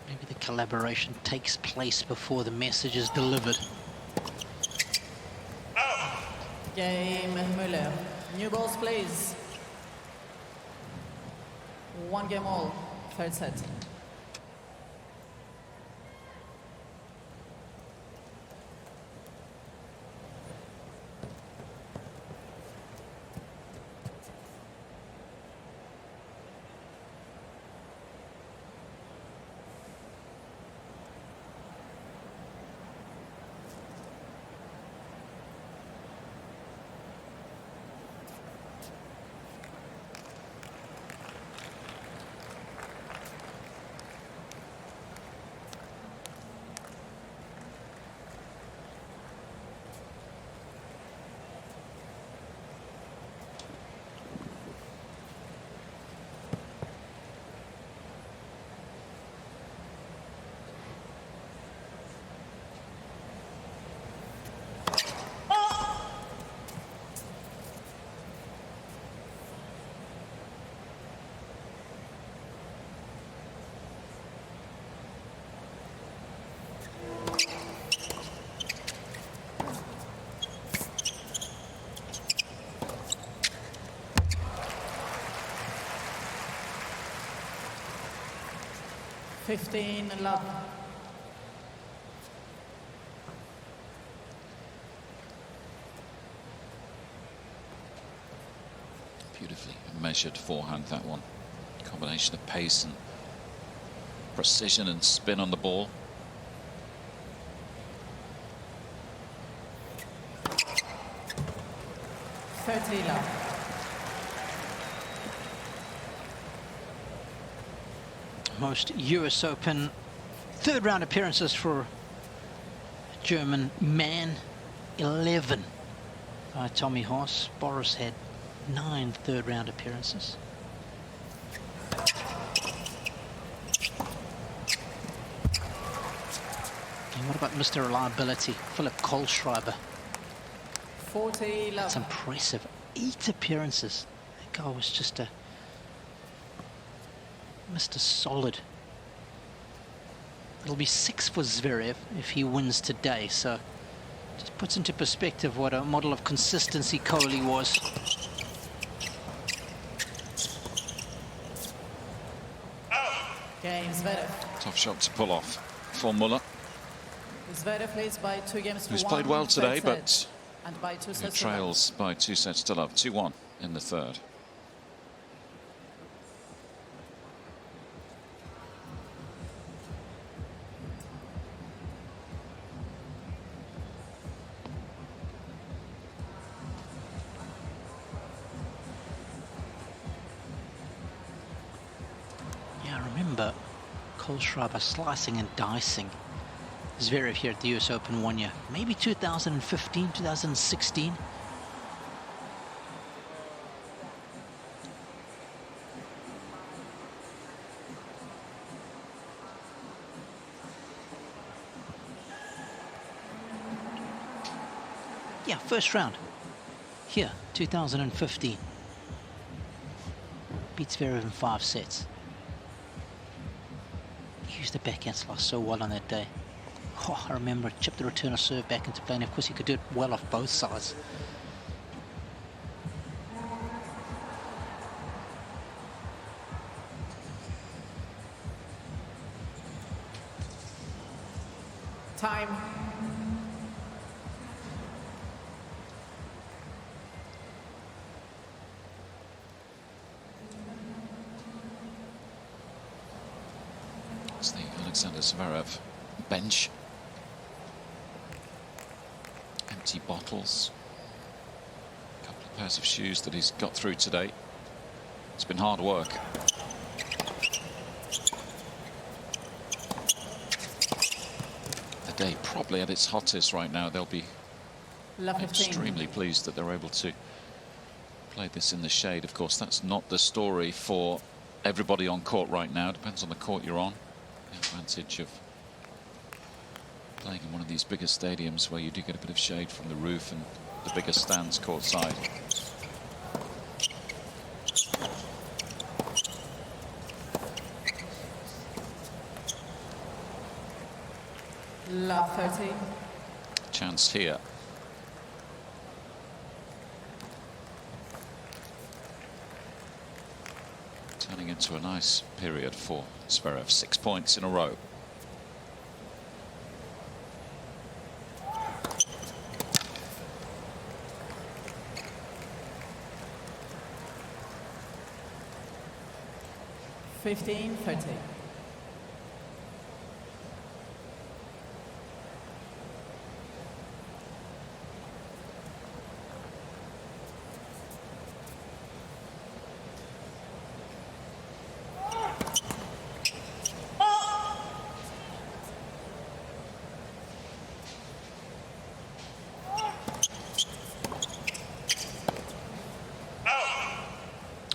Maybe the collaboration takes place before the message is delivered. Game Muller. New balls, please. One game all, third set. Love. Beautifully measured forehand, that one. Combination of pace and precision and spin on the ball. Love. Most US Open third round appearances for a German man, 11 by Tommy Haas. Boris had 9 third round appearances. And what about Mr. Reliability, Philip Kohlschreiber? 40 love. That's impressive. 8 appearances. That guy was just a Mr. Solid. It'll be 6 for Zverev if he wins today, so just puts into perspective what a model of consistency Kohli was. Game Zverev. Tough shot to pull off for Muller, Zverev leads by 2 games to 1. who's played well today, third but set, and by 2 he sets to trails by 2 sets to love. 2-1 in the third. Kohlschreiber slicing and dicing Zverev here at the US Open one year, maybe 2015, 2016. Yeah, first round. Here, 2015. Beats Zverev in 5 sets. He used the backhand slice so well on that day. Oh, I remember it chipped the return of serve back into play, and of course he could do it well off both sides. Time. It's the Alexander Zverev bench. Empty bottles. A couple of pairs of shoes that he's got through today. It's been hard work. The day probably at its hottest right now. They'll be extremely pleased that they're able to play this in the shade. Of course, that's not the story for everybody on court right now. Depends on the court you're on. The advantage of playing in one of these bigger stadiums where you do get a bit of shade from the roof and the bigger stands courtside. Love 30. Chance here. Turning into a nice period for Zverev. 6 points in a row. $15, 30.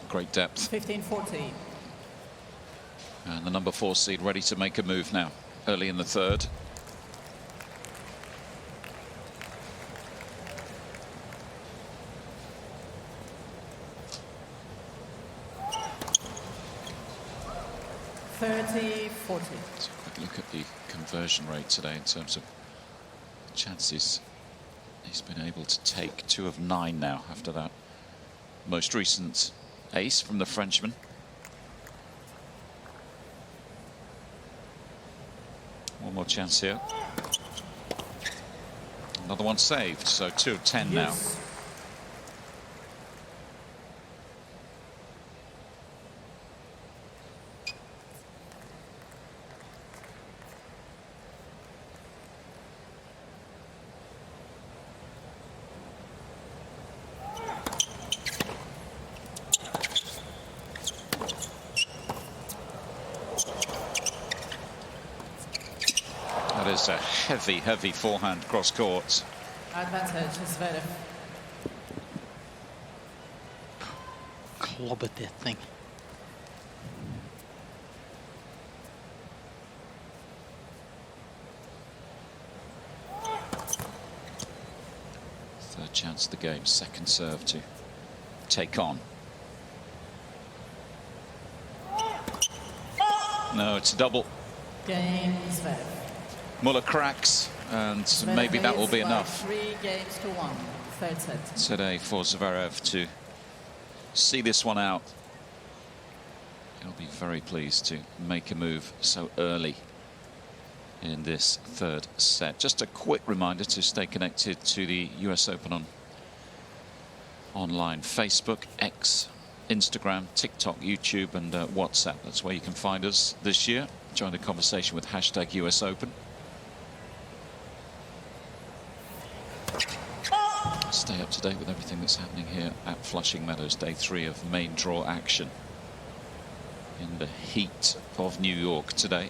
Great depth. 15-14. And the number 4 seed ready to make a move now, early in the third. $30-40. So quick look at the conversion rate today in terms of chances he's been able to take. 2 of 9 now after that most recent ace from the Frenchman. One more chance here. Another one saved, so 2 of 10 now. That is a heavy, heavy forehand cross court. Advantage, Zverev. Clobbered that thing. Third chance of the game, second serve to take on. No, it's a double. Game, Zverev. Muller cracks, and Zverev maybe that will be by enough 3-1. Third set. today for Zverev to see this one out. He'll be very pleased to make a move so early in this third set. Just a quick reminder to stay connected to the US Open on online Facebook, X, Instagram, TikTok, YouTube and WhatsApp. That's where you can find us this year. Join the conversation with hashtag US Open. Stay up to date with everything that's happening here at Flushing Meadows, day 3 of main draw action in the heat of New York today.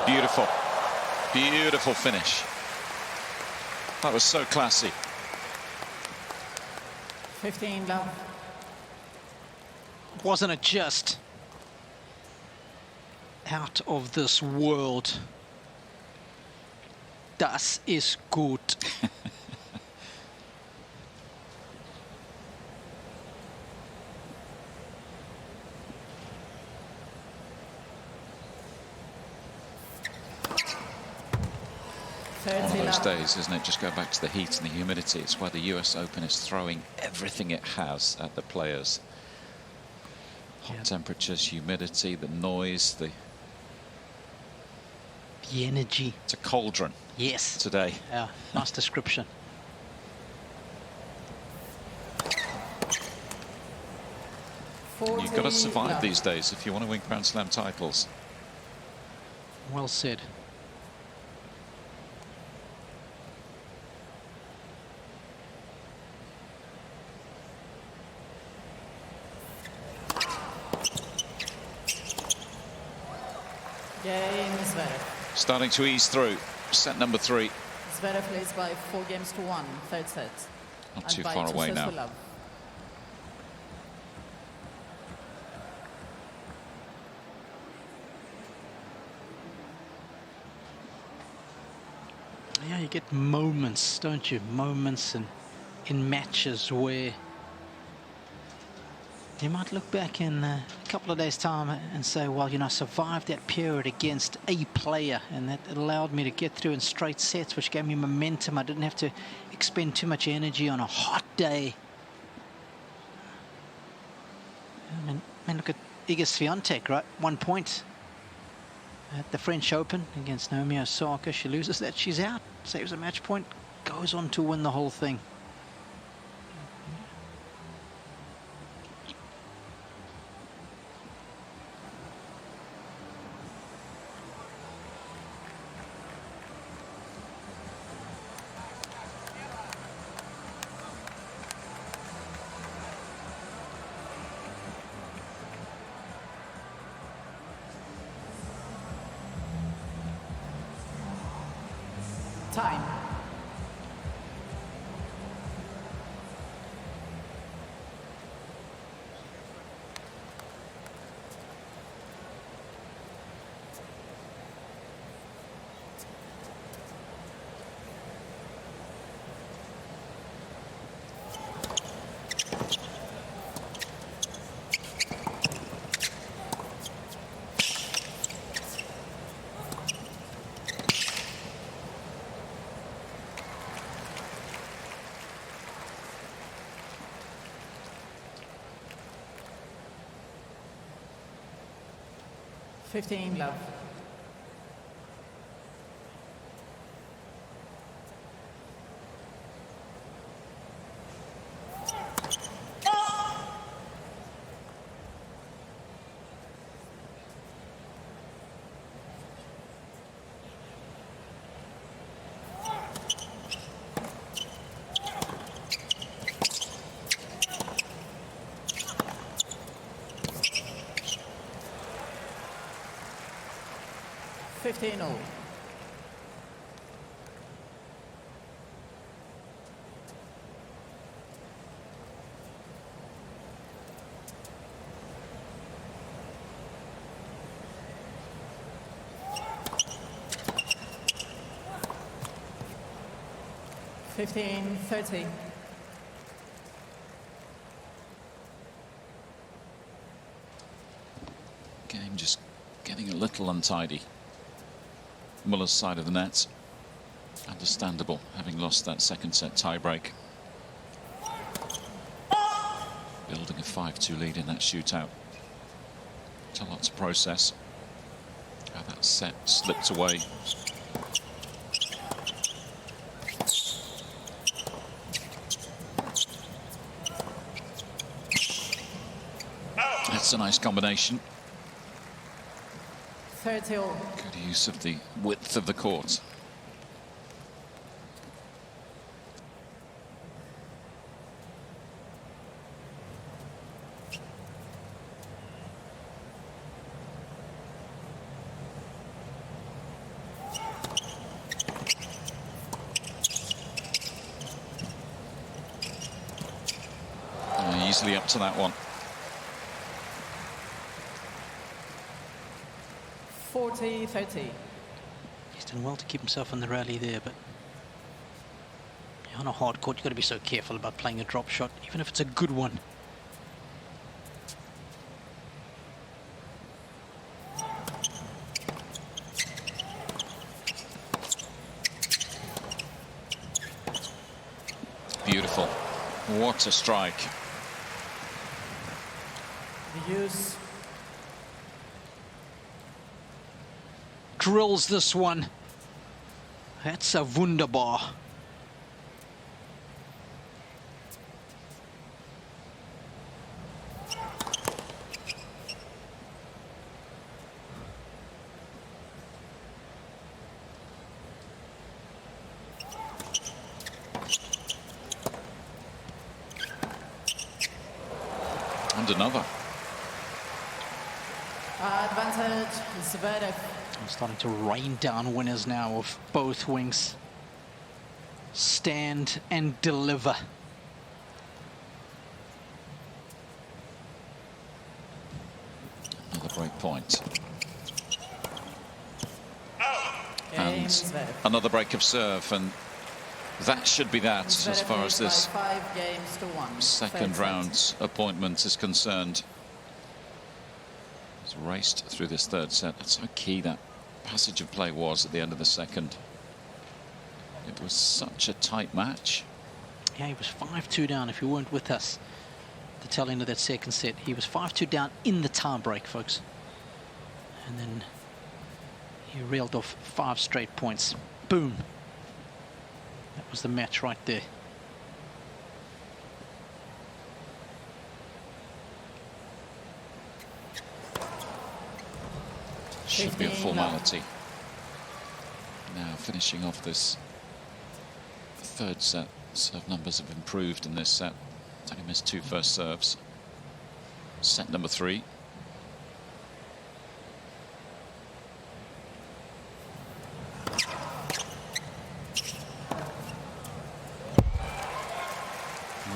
Beautiful. Beautiful finish. That was so classy. 15 love. Wasn't it just out of this world? Das ist gut. One of those days, isn't it? Just go back to the heat and the humidity. It's why the US Open is throwing everything it has at the players. Hot temperatures, humidity, the noise, the energy. It's a cauldron. Yes. Today. Yeah, nice description. You've got to survive these days if you want to win Grand Slam titles. Well said. Game Zverev. Starting to ease through. Set number 3. Zverev leads by 4 games to 1, third set. Not And too by far 2 away sets now. to love. Yeah, you get moments, don't you? Moments in matches where you might look back in a couple of days' time and say, well, you know, I survived that period against a player, and that allowed me to get through in straight sets, which gave me momentum. I didn't have to expend too much energy on a hot day. I mean, look at Iga Swiatek, right? 1 point at the French Open against Naomi Osaka. She loses that, she's out. Saves a match point, goes on to win the whole thing. Time. Fifteen love. Fifteen all. Fifteen 30. Game just getting a little untidy. Muller's side of the net. Understandable, having lost that second set tiebreak. Building a 5-2 lead in that shootout. It's a lot to process. How that set slipped away. That's a nice combination. 30 all. Good use of the width of the court. easily up to that one. 40-30. He's done well to keep himself in the rally there, but on a hard court, you've got to be so careful about playing a drop shot, even if it's a good one. Beautiful. What a strike. The use. Drills this one. That's a wunderbar. And another. Advantage, Zverev. I'm starting to rain down winners now of both wings. Stand and deliver. Another break point. Game, And Zverev. another break of serve, and that should be that as Zverev far leads as this by 5-1. second Third set. round appointment is concerned. He's raced through this third set. That's how key that passage of play was at the end of the second. It was such a tight match. Yeah, he was 5-2 down. If you weren't with us at the tail end of that second set, he was 5-2 down in the time break, folks. And then he reeled off 5 straight points. Boom. That was the match right there. Should be a 15 formality. Now finishing off this third set. Serve numbers have improved in this set. He's only missed 2 first serves. Set number 3.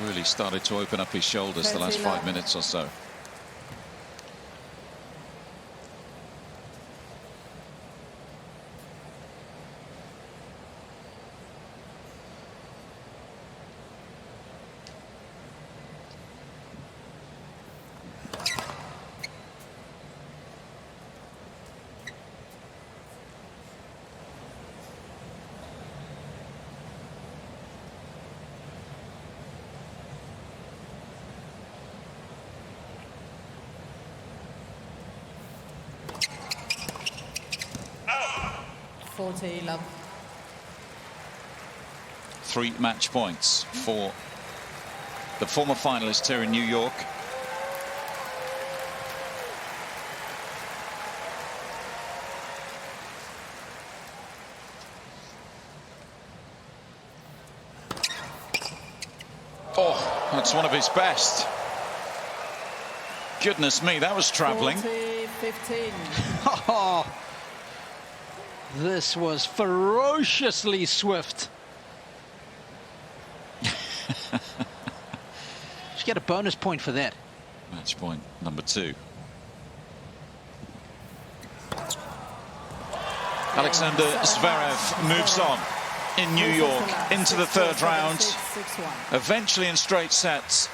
Really started to open up his shoulders the last 5 minutes or so. Love. 3 match points for the former finalist here in New York. Oh, that's one of his best. Goodness me, that was travelling. 40-15. This was ferociously swift. Should get a bonus point for that. Match point number 2. Alexander Zverev moves on in New York into the third round, 6-1. eventually in straight sets.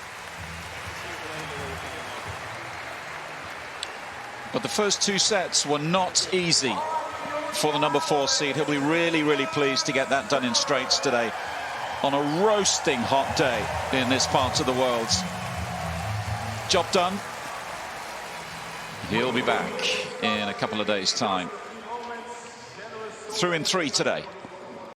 But the first 2 sets were not easy for the number 4 seed. He'll be really, really pleased to get that done in straights today on a roasting hot day in this part of the world. Job done. He'll be back in a couple of days' time. Through in 3 today.